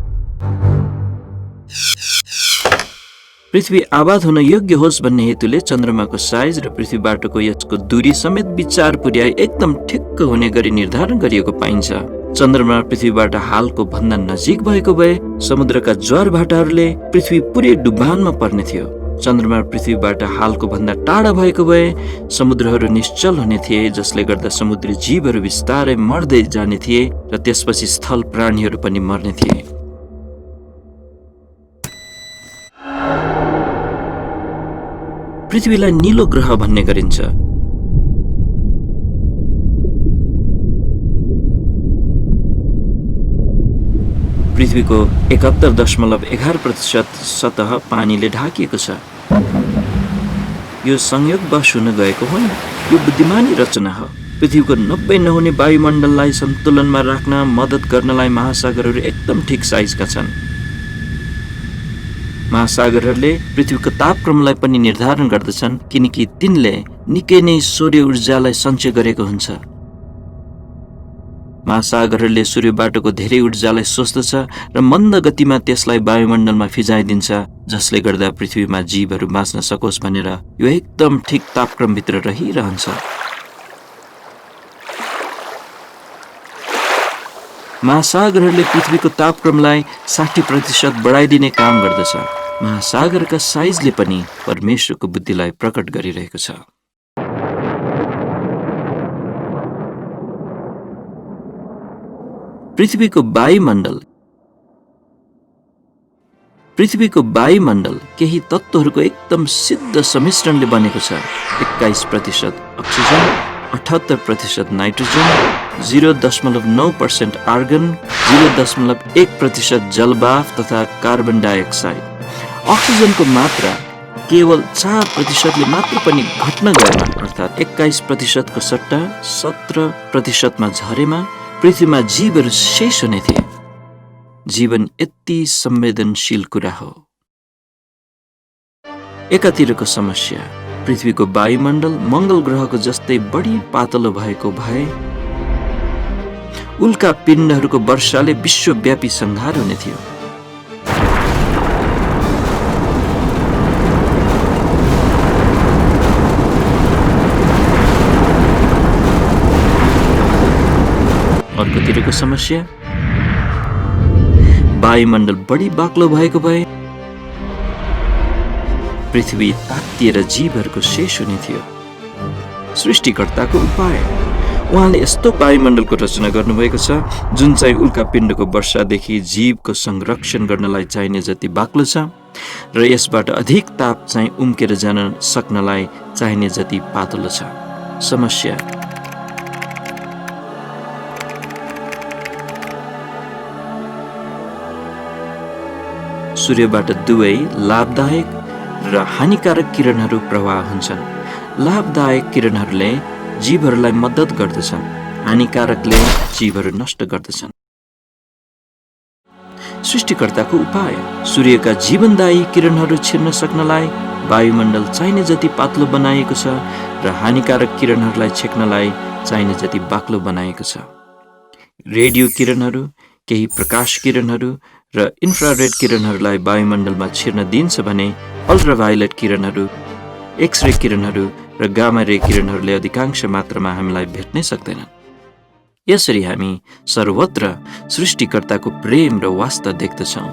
पृथ्वी आबाद हुन योग्य होस् भन्ने हेतुले चन्द्रमाको साइज र पृथ्वीबाटको यसको दूरी समेत विचार पुर्याई एकदम ठिक्क हुने गरी निर्धारण गरिएको पाइन्छ। चन्द्रमा पृथ्वीबाट हालको भन्दा नजिक भएको भए समुद्रका ज्वार भाटाहरूले पृथ्वी पुरै डुबानमा पर्ने थियो। चन्द्रमा पृथ्वीबाट हालको भन्दा टाढा भएको भए समुद्रहरू निश्चल हुने थिए, जसले गर्दा समुद्री जीवहरू बिस्तारै मर्दै जाने थिए र त्यसपछि स्थल प्राणीहरू पनि मर्ने थिए। पृथ्वीलाई नीलो ग्रह भन्ने गरिन्छ। पृथ्वीको 71.11% सतह पानीले ढाकिएको छ। यो संयोगवश हुन गएको होइन, यो बुद्धिमानी रचना हो। पृथ्वीको 90 नहुने वायुमण्डललाई सन्तुलनमा राख्न मद्दत गर्नलाई महासागरहरू एकदम ठिक साइजका छन्। महासागरहरूले पृथ्वीको तापक्रमलाई पनि निर्धारण गर्दछन्, किनकि तिनले निकै नै सौर्य ऊर्जालाई सञ्चय गरेको हुन्छ। महासागरहरूले सूर्यबाटको धेरै ऊर्जालाई सोच्दछ र मन्द गतिमा त्यसलाई वायुमण्डलमा फिजाइदिन्छ, जसले गर्दा पृथ्वीमा जीवहरू बाँच्न सकोस् भनेर यो एकदम ठिक तापक्रमभित्र रहिरहन्छ। महासागरहरूले पृथ्वीको तापक्रमलाई 60% बढाइदिने काम गर्दछ। महासागरका साइजले पनि परमेश्वरको बुद्धिलाई प्रकट गरिरहेको छ। पृथ्वीको वायुमण्डल केही तत्त्वहरूको एकदम सिद्ध सम्मिश्रणले बनेको छ। 21% अक्सिजन, 78% नाइट्रोजन, 0.9% आर्गन, 0.1% जलवाष्प तथा कार्बन डाइअक्साइड। अक्सिजनको मात्रा केवल 4%ले मात्र पनि घट्न गएमा, अर्थात् 21%को सट्टा 17%मा झरेमा पृथ्वीमा जीवहरू शेष हुने थिए। जीवन यति संवेदनशील कुरा हो। एकातिरको समस्या, पृथ्वीको वायुमण्डल मंगल ग्रहको जस्तै बढी पातलो भएको भए उल्का पिण्डहरूको वर्षाले विश्वव्यापी संहार हुने थियो। अर्कोतिरको समस्या, वायुमण्डल बढी बाक्लो भएको भए पृथ्वी तातिएर जीवहरूको शेष हुने थियो। सृष्टिकर्ताको उपाय, उहाँले यस्तो वायुमण्डलको रचना गर्नुभएको छ जुन चाहिँ उल्का पिण्डको वर्षादेखि जीवको संरक्षण गर्नलाई चाहिने जति बाक्लो छ र यसबाट अधिक ताप चाहिँ उम्केर जान सक्नलाई चाहिने जति पातलो छ। समस्या, सूर्यबाट दुवै लाभदायक र हानिकारक किरणहरू प्रवाह हुन्छन्। लाभदायक किरणहरूले जीवहरूलाई मद्दत गर्दछन्, हानिकारकले जीवहरू नष्ट गर्दछन्। सृष्टिकर्ताको उपाय, सूर्यका जीवनदायी किरणहरू छिर्न सक्नलाई वायुमण्डल चाहिने जति पातलो बनाइएको छ र हानिकारक किरणहरूलाई छेक्नलाई चाहिने जति बाक्लो बनाइएको छ। रेडियो किरणहरू, केही प्रकाश किरणहरू र इन्फ्रारेड किरणहरूलाई वायुमण्डलमा छिर्न दिन्छ भने अल्ट्राभायोलेट किरणहरू, एक्सरे किरणहरू र गामा रे किरणहरूले अधिकांश मात्रामा हामीलाई भेट्नै सक्दैनन्। यसरी हामी सर्वत्र सृष्टिकर्ताको प्रेम र वास्ता देख्दछौँ।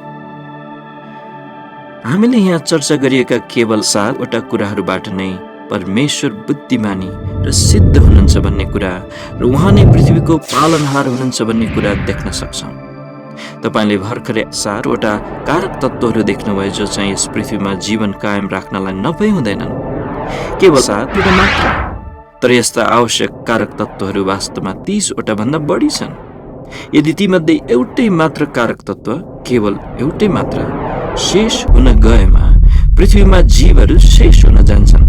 हामीले यहाँ चर्चा गरिएका केवल 7वटा कुराहरूबाट नै परमेश्वर बुद्धिमानी र सिद्ध हुनुहुन्छ भन्ने कुरा र उहाँ नै पृथ्वीको पालनहार हुनुहुन्छ भन्ने कुरा देख्न सक्छौँ। तपाईले भर्खरै 7वटा कारक तत्त्वहरू देख्नुभयो जो चाहिँ यस पृथ्वीमा जीवन कायम राख्नलाई नभई हुँदैनन्। केवल 7वटा मात्र, तर यस्ता आवश्यक कारक तत्त्वहरू वास्तवमा 30वटा भन्दा बढी छन्। यदि तीमध्ये एउटै मात्र कारक तत्त्व, केवल एउटै मात्र शेष हुन गएमा पृथ्वीमा जीवहरू शेष हुन जान्छन्।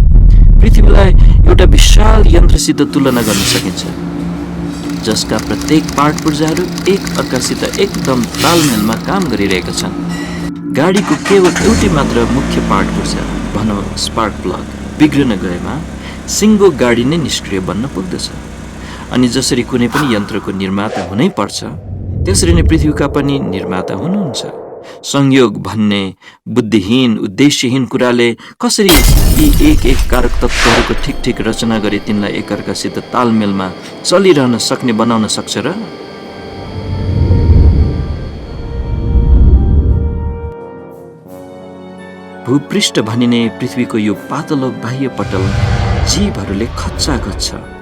पृथ्वीलाई एउटा विशाल यन्त्रसित तुलना गर्न सकिन्छ जसका प्रत्येक पार्ट पुर्जाहरू एक अर्कासित एकदम तालमेलमा काम गरिरहेका छन्। गाडीको केवल एउटै मात्र मुख्य पार्ट पुर्जा, भनौँ स्पार्क प्लग, बिग्रन गएमा सिङ्गो गाडी नै निष्क्रिय बन्न पुग्दछ। अनि जसरी कुनै पनि यन्त्रको निर्माता हुनै पर्छ त्यसरी नै पृथ्वीका पनि निर्माता हुनुहुन्छ। संयोग भन्ने बुद्धिहीन उद्देश्यहीन कुराले कसरी यी एक कारक तत्त्वहरूको ठिक ठिक रचना गरी तिनलाई एकअर्कासित तालमेलमा चलिरहन सक्ने बनाउन सक्छ र? भूपृष्ठ भनिने पृथ्वीको यो पातलो बाह्य पटल जीवहरूले खच्चाखच छ।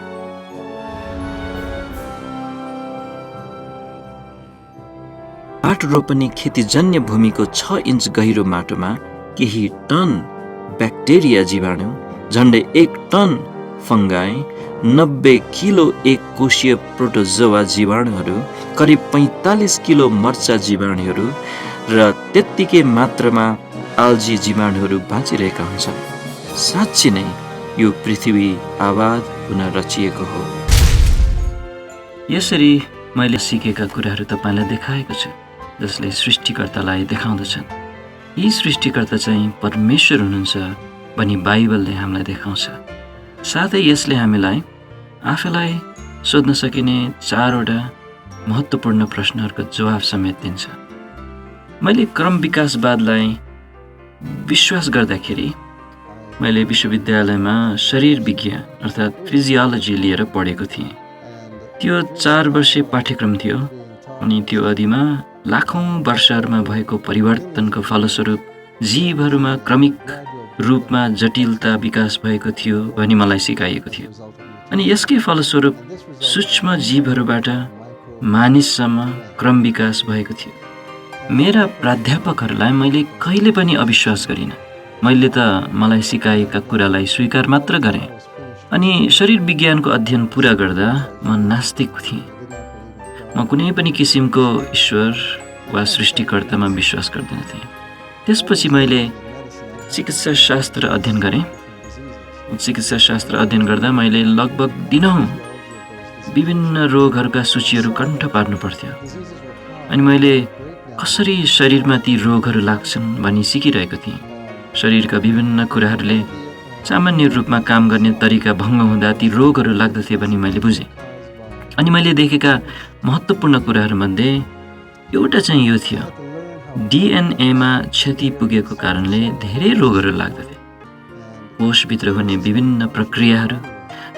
माटो रोपनी खेतीजन्य भूमिको 6 इन्च गहिरो माटोमा केही टन ब्याक्टेरिया जीवाणु, झन्डै 1 टन फङ्गाई, 90 किलो एक कोशीय प्रोटोजोआ जीवाणुहरू, करिब 45 किलो मर्चा जीवाणुहरू र त्यत्तिकै मात्रामा आल्जी जीवाणुहरू बाँचिरहेका हुन्छन्। साँच्चै नै यो पृथ्वी आबाद हुन रचिएको हो। यसरी मैले सिकेका कुराहरू तपाईँलाई देखाएको छु जसले सृष्टिकर्तालाई देखाउँदछन्। यी सृष्टिकर्ता चाहिँ परमेश्वर हुनुहुन्छ भनी बाइबलले हामीलाई देखाउँछ। साथै यसले हामीलाई आफैलाई सोध्न सकिने 4वटा महत्त्वपूर्ण प्रश्नहरूको जवाफ समेत दिन्छ। मैले क्रम विकासवादलाई विश्वास गर्दाखेरि मैले विश्वविद्यालयमा शरीर विज्ञान अर्थात् फिजियोलोजी लिएर पढेको थिएँ। त्यो 4 वर्षे पाठ्यक्रम थियो अनि त्यो अवधिमा लाखौँ वर्षहरूमा भएको परिवर्तनको फलस्वरूप जीवहरूमा क्रमिक रूपमा जटिलता विकास भएको थियो भनी मलाई सिकाइएको थियो। अनि यसकै फलस्वरूप सूक्ष्म जीवहरूबाट मानिससम्म क्रम विकास भएको थियो। मेरा प्राध्यापकहरूलाई मैले कहिले पनि अविश्वास गरिनँ। मैले त मलाई सिकाएका कुरालाई स्वीकार मात्र गरेँ। अनि शरीर विज्ञानको अध्ययन पुरा गर्दा म नास्तिक थिएँ। म कुनै पनि किसिमको ईश्वर वा सृष्टिकर्तामा विश्वास गर्दैनथेँ। त्यसपछि मैले चिकित्सा शास्त्र अध्ययन गरेँ। चिकित्सा शास्त्र अध्ययन गर्दा मैले लगभग दिनौँ विभिन्न रोगहरूका सूचीहरू कण्ठ पार्नु पर्थ्यो। अनि मैले कसरी शरीरमा ती रोगहरू लाग्छन् भनी सिकिरहेको थिएँ। शरीरका विभिन्न कुराहरूले सामान्य रूपमा काम गर्ने तरिका भङ्ग हुँदा ती रोगहरू लाग्दथे भनी मैले बुझेँ। अनि मैले देखेका महत्त्वपूर्ण कुराहरूमध्ये एउटा चाहिँ यो थियो, डिएनएमा क्षति पुगेको कारणले धेरै रोगहरू लाग्दथे। कोषभित्र हुने विभिन्न प्रक्रियाहरू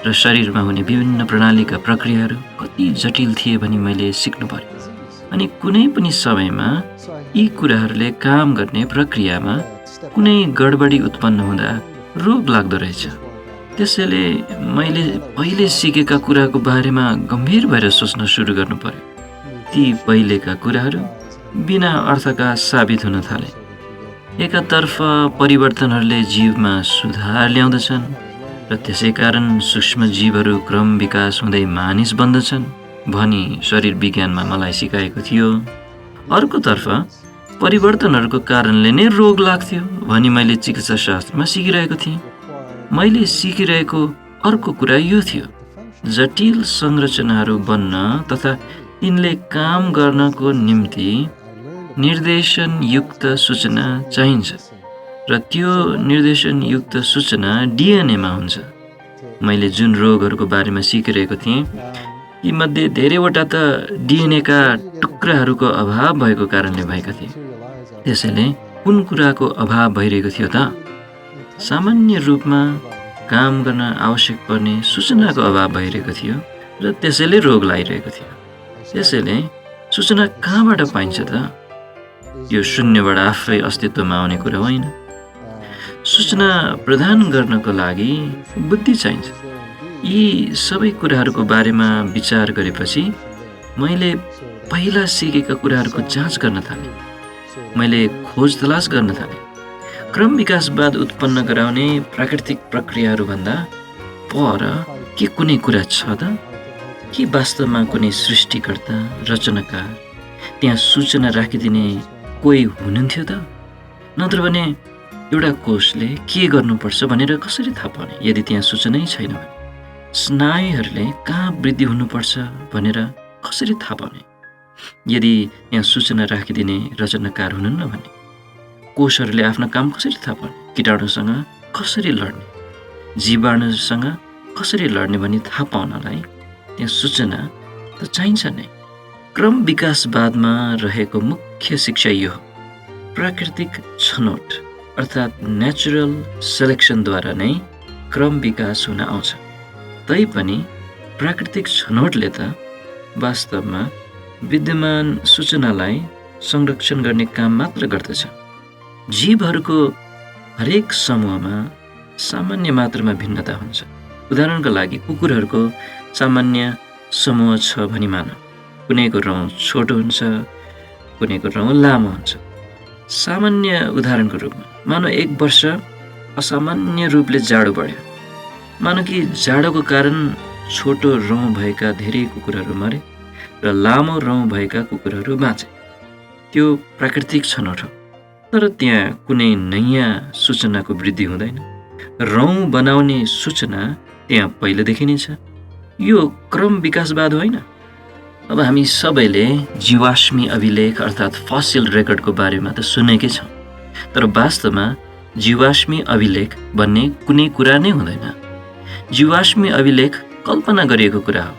र शरीरमा हुने विभिन्न प्रणालीका प्रक्रियाहरू कति जटिल थिए भनी मैले सिक्नु पर्यो। अनि कुनै पनि समयमा यी कुराहरूले काम गर्ने प्रक्रियामा कुनै गडबडी उत्पन्न हुँदा रोग लाग्दो रहेछ। त्यसैले मैले पहिले सिकेका कुराको बारेमा गम्भीर भएर सोच्न सुरु गर्नु पर्यो। ती पहिलेका कुराहरू बिना अर्थका साबित हुन थाले। एकातर्फ परिवर्तनहरूले जीवमा सुधार ल्याउँदछन् र त्यसै कारण सूक्ष्म जीवहरू क्रम विकास हुँदै मानिस बन्दछन् भनी शरीर विज्ञानमा मलाई सिकाएको थियो। अर्कोतर्फ परिवर्तनहरूको कारणले नै रोग लाग्थ्यो भनी मैले चिकित्सा शास्त्रमा सिकिरहेको थिएँ। मैले सिकिरहेको अर्को कुरा यो थियो, जटिल संरचनाहरू बन्न तथा तिनले काम गर्नको निम्ति निर्देशनयुक्त सूचना चाहिन्छ र त्यो निर्देशनयुक्त सूचना डिएनएमा हुन्छ। मैले जुन रोगहरूको बारेमा सिकिरहेको थिएँ तीमध्ये धेरैवटा त डिएनएका टुक्राहरूको अभाव भएको कारणले भएका थिए। त्यसैले कुन कुराको अभाव भइरहेको थियो त? सामान्य रूपमा काम गर्न आवश्यक पर्ने सूचनाको अभाव भइरहेको थियो र त्यसैले रोग लागिरहेको थियो। त्यसैले सूचना कहाँबाट पाइन्छ त? यो शून्यबाट आफै अस्तित्वमा आउने कुरा होइन। सूचना प्रदान गर्नको लागि बुद्धि चाहिन्छ। यी सबै कुराहरूको बारेमा विचार गरेपछि मैले पहिला सिकेका कुराहरूको जाँच गर्न थालेँ। मैले खोज तलास गर्न थालेँ। क्रम विकासवाद उत्पन्न गराउने प्राकृतिक प्रक्रियाहरूभन्दा पर के कुनै कुरा छ त? के वास्तवमा कुनै सृष्टिकर्ता, रचनाकार, त्यहाँ सूचना राखिदिने कोही हुनुहुन्थ्यो त? नत्र भने एउटा कोषले के गर्नुपर्छ भनेर कसरी थाहा पाउने यदि त्यहाँ सूचनै छैन भने? स्नायुहरूले कहाँ वृद्धि हुनुपर्छ भनेर कसरी थाहा पाउने यदि यहाँ सूचना राखिदिने रचनाकार हुनुहुन्न भने? कोषहरूले आफ्नो काम कसरी थाहा पाउने? कीटाणुसँग कसरी लड्ने, जीवाणुसँग कसरी लड्ने भनी थाहा पाउनलाई त्यहाँ सूचना त चाहिन्छ नै। क्रम विकासवादमा रहेको मुख्य शिक्षा यो हो, प्राकृतिक छनौट अर्थात् नेचुरल सेलेक्सनद्वारा नै क्रम विकास हुन आउँछ। तैपनि प्राकृतिक छनौटले त वास्तवमा विद्यमान सूचनालाई संरक्षण गर्ने काम मात्र गर्दछ। जीवहरूको हरेक समूहमा सामान्य मात्रामा भिन्नता हुन्छ। उदाहरणका लागि कुकुरहरूको सामान्य समूह छ भनी मान। कुनैको रौँ छोटो हुन्छ, कुनैको रौँ लामो हुन्छ। सामान्य उदाहरणको रूपमा मानौ 1 वर्ष असामान्य रूपले जाडो बढ्यो। मानौ कि जाडोको कारण छोटो रौँ भएका धेरै कुकुरहरू मरे र लामो रौँ भएका कुकुरहरू बाँचे। त्यो प्राकृतिक छनौट हो। तर त्यहाँ कुनै नयाँ सूचनाको वृद्धि हुँदैन। रौँ बनाउने सूचना त्यहाँ पहिलेदेखि नै छ। यो क्रम विकासवाद होइन। अब हामी सबैले जीवाश्मी अभिलेख अर्थात् फसिल रेकर्डको बारेमा त सुनेकै छौँ। तर वास्तवमा जीवाश्मी अभिलेख भन्ने कुनै कुरा नै हुँदैन। जीवाश्मी अभिलेख कल्पना गरिएको कुरा हो।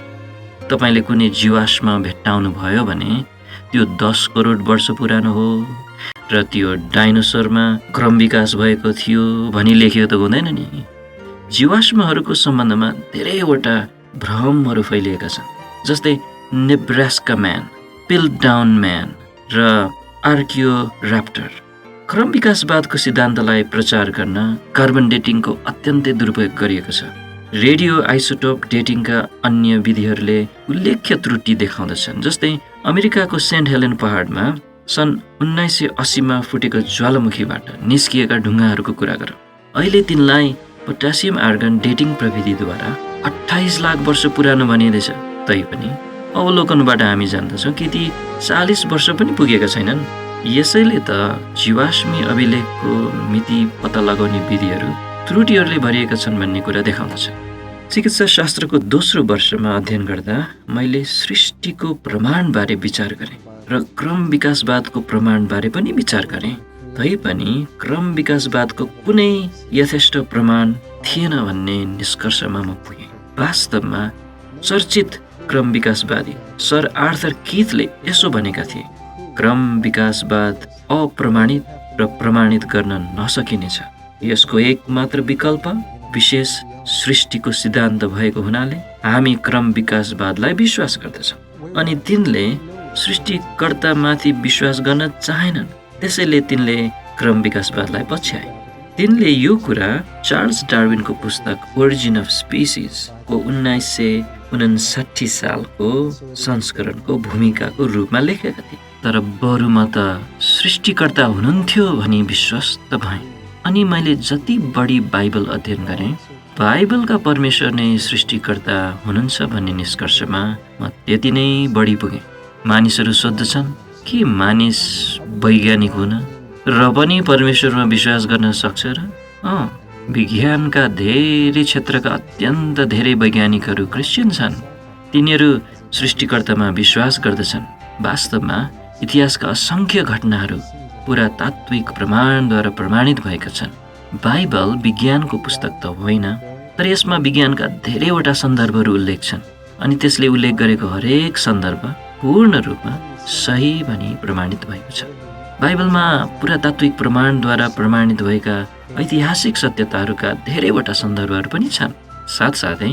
तपाईँले कुनै जीवाश्म भेट्टाउनु भयो भने त्यो 10 करोड वर्ष पुरानो हो र त्यो डाइनोसरमा क्रम विकास भएको थियो भनी लेखिएको त हुँदैन नि। जीवाश्महरूको सम्बन्धमा धेरैवटा भ्रमहरू फैलिएका छन्, जस्तै नेब्रास्का म्यान, पिल्टडाउन म्यान र आर्कियोराप्टर। क्रम विकासवादको सिद्धान्तलाई प्रचार गर्न कार्बन डेटिङको अत्यन्तै दुरुपयोग गरिएको छ। रेडियो आइसोटोप डेटिङका अन्य विधिहरूले उल्लेख्य त्रुटि देखाउँदछन्, जस्तै अमेरिकाको सेन्ट हेलेन पहाडमा सन् 1980मा फुटेको ज्वालामुखीबाट निस्किएका ढुङ्गाहरूको कुरा गरौँ। अहिले तिनलाई पोटासियम आर्गन डेटिङ प्रविधिद्वारा 28 लाख वर्ष पुरानो भनिँदैछ। तैपनि अवलोकनबाट हामी जान्दछौँ कि ती 40 वर्ष पनि पुगेका छैनन्। यसैले त जीवाश्मी अभिलेखको मिति पत्ता लगाउने विधिहरू त्रुटिहरूले भरिएका छन् भन्ने कुरा देखाउँदछ। चिकित्सा शास्त्रको दोस्रो वर्षमा अध्ययन गर्दा मैले सृष्टिको प्रमाणबारे विचार गरेँ र क्रम विकासवादको प्रमाणबारे पनि विचार गरेँ। तैपनि क्रम विकासवादको कुनै यथेष्ट प्रमाण थिएन भन्ने निष्कर्षमा म पुगेँ। वास्तवमा चर्चित क्रम विकासवादी सर आर्थर किथले यसो भनेका थिए, क्रम विकासवाद अप्रमाणित र प्रमाणित गर्न नसकिनेछ। यसको एकमात्र विकल्प विशेष सृष्टिको सिद्धान्त भएको हुनाले हामी क्रम विकासवादलाई विश्वास गर्दछौँ। अनि तिनले सृष्टिकर्तामाथि विश्वास गर्न चाहेनन्, त्यसैले तिनले क्रम विकासवादलाई पछ्याए। तिनले यो कुरा चार्ल्स डार्विनको पुस्तक ओरिजिन अफ स्पिसिज को 1959 सालको संस्करणको भूमिकाको रूपमा लेखेका थिए। तर बरु म त सृष्टिकर्ता हुनुहुन्थ्यो भनी विश्वस्त भएँ। अनि मैले जति बढी बाइबल अध्ययन गरेँ, बाइबलका परमेश्वर नै सृष्टिकर्ता हुनुहुन्छ भन्ने निष्कर्षमा म त्यति नै बढी पुगेँ। मानिसहरू सोध्दछन् के मानिस वैज्ञानिक हुन र पनि परमेश्वरमा विश्वास गर्न सक्छ र? विज्ञानका धेरै क्षेत्रका अत्यन्त धेरै वैज्ञानिकहरू क्रिस्चियन छन्। तिनीहरू सृष्टिकर्तामा विश्वास गर्दछन्। वास्तवमा इतिहासका असङ्ख्य घटनाहरू पुरातात्विक प्रमाणद्वारा प्रमाणित भएका छन्। बाइबल विज्ञानको पुस्तक त होइन, तर यसमा विज्ञानका धेरैवटा सन्दर्भहरू उल्लेख छन् अनि त्यसले उल्लेख गरेको हरेक सन्दर्भ पूर्ण रूपमा सही भनी प्रमाणित भएको छ। बाइबलमा पुरातात्विक प्रमाणद्वारा प्रमाणित भएका ऐतिहासिक सत्यताहरूका धेरैवटा सन्दर्भहरू पनि छन्। साथसाथै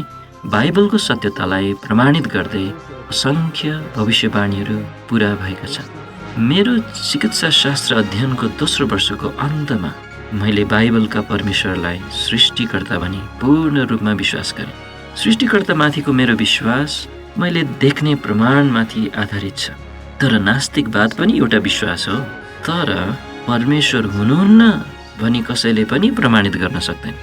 बाइबलको सत्यतालाई प्रमाणित गर्दै असङ्ख्य भविष्यवाणीहरू पुरा भएका छन्। मेरो चिकित्सा शास्त्र अध्ययनको दोस्रो वर्षको अन्तमा मैले बाइबलका परमेश्वरलाई सृष्टिकर्ता भनी पूर्ण रूपमा विश्वास गरेँ। सृष्टिकर्तामाथिको मेरो विश्वास मैले देख्ने प्रमाणमाथि आधारित छ। तर नास्तिकवाद पनि एउटा विश्वास हो। तर परमेश्वर हुनुहुन्न भनी कसैले पनि प्रमाणित गर्न सक्दैन।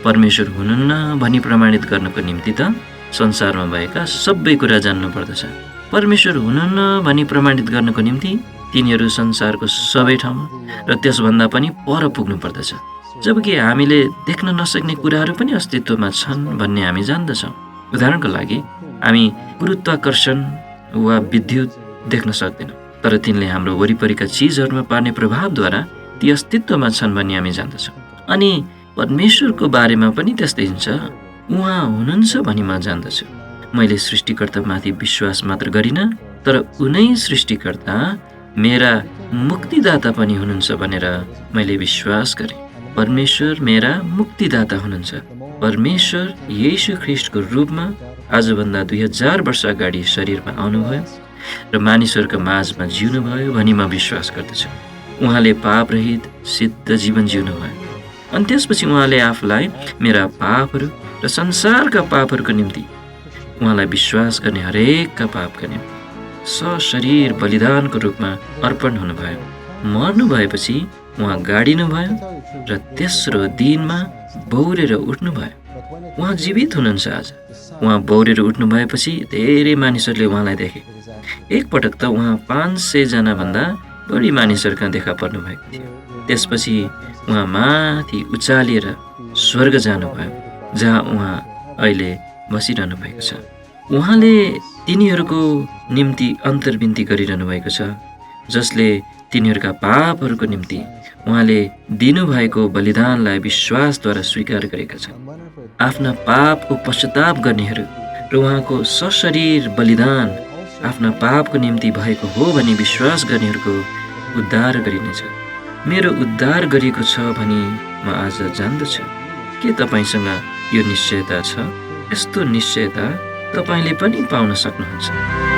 परमेश्वर हुनुहुन्न भनी प्रमाणित गर्नको निम्ति त संसारमा भएका सबै कुरा जान्नु पर्दछ। परमेश्वर हुनुहुन्न भनी प्रमाणित गर्नको निम्ति तिनीहरू संसारको सबै ठाउँमा र त्यसभन्दा पनि पर पुग्नु पर्दछ। जबकि हामीले देख्न नसक्ने कुराहरू पनि अस्तित्वमा छन् भन्ने हामी जान्दछौँ। उदाहरणको लागि हामी गुरुत्वाकर्षण वा विद्युत देख्न सक्दैनौँ, तर तिनले हाम्रो वरिपरिका चिजहरूमा पार्ने प्रभावद्वारा ती अस्तित्वमा छन् भन्ने हामी जान्दछौँ। अनि परमेश्वरको बारेमा पनि त्यस्तै हुन्छ। उहाँ हुनुहुन्छ भनी म जान्दछु। मैले सृष्टिकर्तामाथि विश्वास मात्र गरिनँ, तर उनै सृष्टिकर्ता मेरा मुक्तिदाता पनि हुनुहुन्छ भनेर मैले विश्वास गरेँ। परमेश्वर मेरा मुक्तिदाता हुनुहुन्छ। परमेश्वर येशू ख्रिस्टको रूपमा आजभन्दा 2000 वर्ष अगाडि शरीरमा आउनुभयो र मानिसहरूको माझमा जिउनुभयो भनी म विश्वास गर्दछु। उहाँले पापरहित सिद्ध जीवन जिउनुभयो अनि त्यसपछि उहाँले आफूलाई मेरा पापहरू र संसारका पापहरूको निम्ति उहाँलाई विश्वास गर्ने हरेकका पापका निम्ति सशरीर बलिदानको रूपमा अर्पण हुनुभयो। मर्नु भएपछि उहाँ गाडिनुभयो र तेस्रो दिनमा बौरेर उठ्नुभयो। उहाँ जीवित हुनुहुन्छ आज। उहाँ बौरेर उठ्नु भएपछि धेरै मानिसहरूले उहाँलाई देखे। एकपटक त उहाँ 500 जनाभन्दा बढी मानिसहरूका देखा पर्नु भएको थियो। त्यसपछि उहाँ माथि उचालिएर स्वर्ग जानुभयो, जहाँ उहाँ अहिले बसिरहनु भएको छ। उहाँले तिनीहरूको निम्ति अन्तर्विन्ती गरिरहनु भएको छ, जसले तिनीहरूका पापहरूको निम्ति उहाँले दिनुभएको बलिदानलाई विश्वासद्वारा स्वीकार गरेका छन्। आफ्ना पापको पश्चाताप गर्नेहरू र उहाँको सशरीर बलिदान आफ्ना पापको निम्ति भएको हो भनी विश्वास गर्नेहरूको उद्धार गरिनेछ। मेरो उद्धार गरिएको छ भनी म आज जान्दछु। के तपाईँसँग यो निश्चयता छ? यस्तो निश्चयता तपाईँले पनि पाउन सक्नुहुन्छ।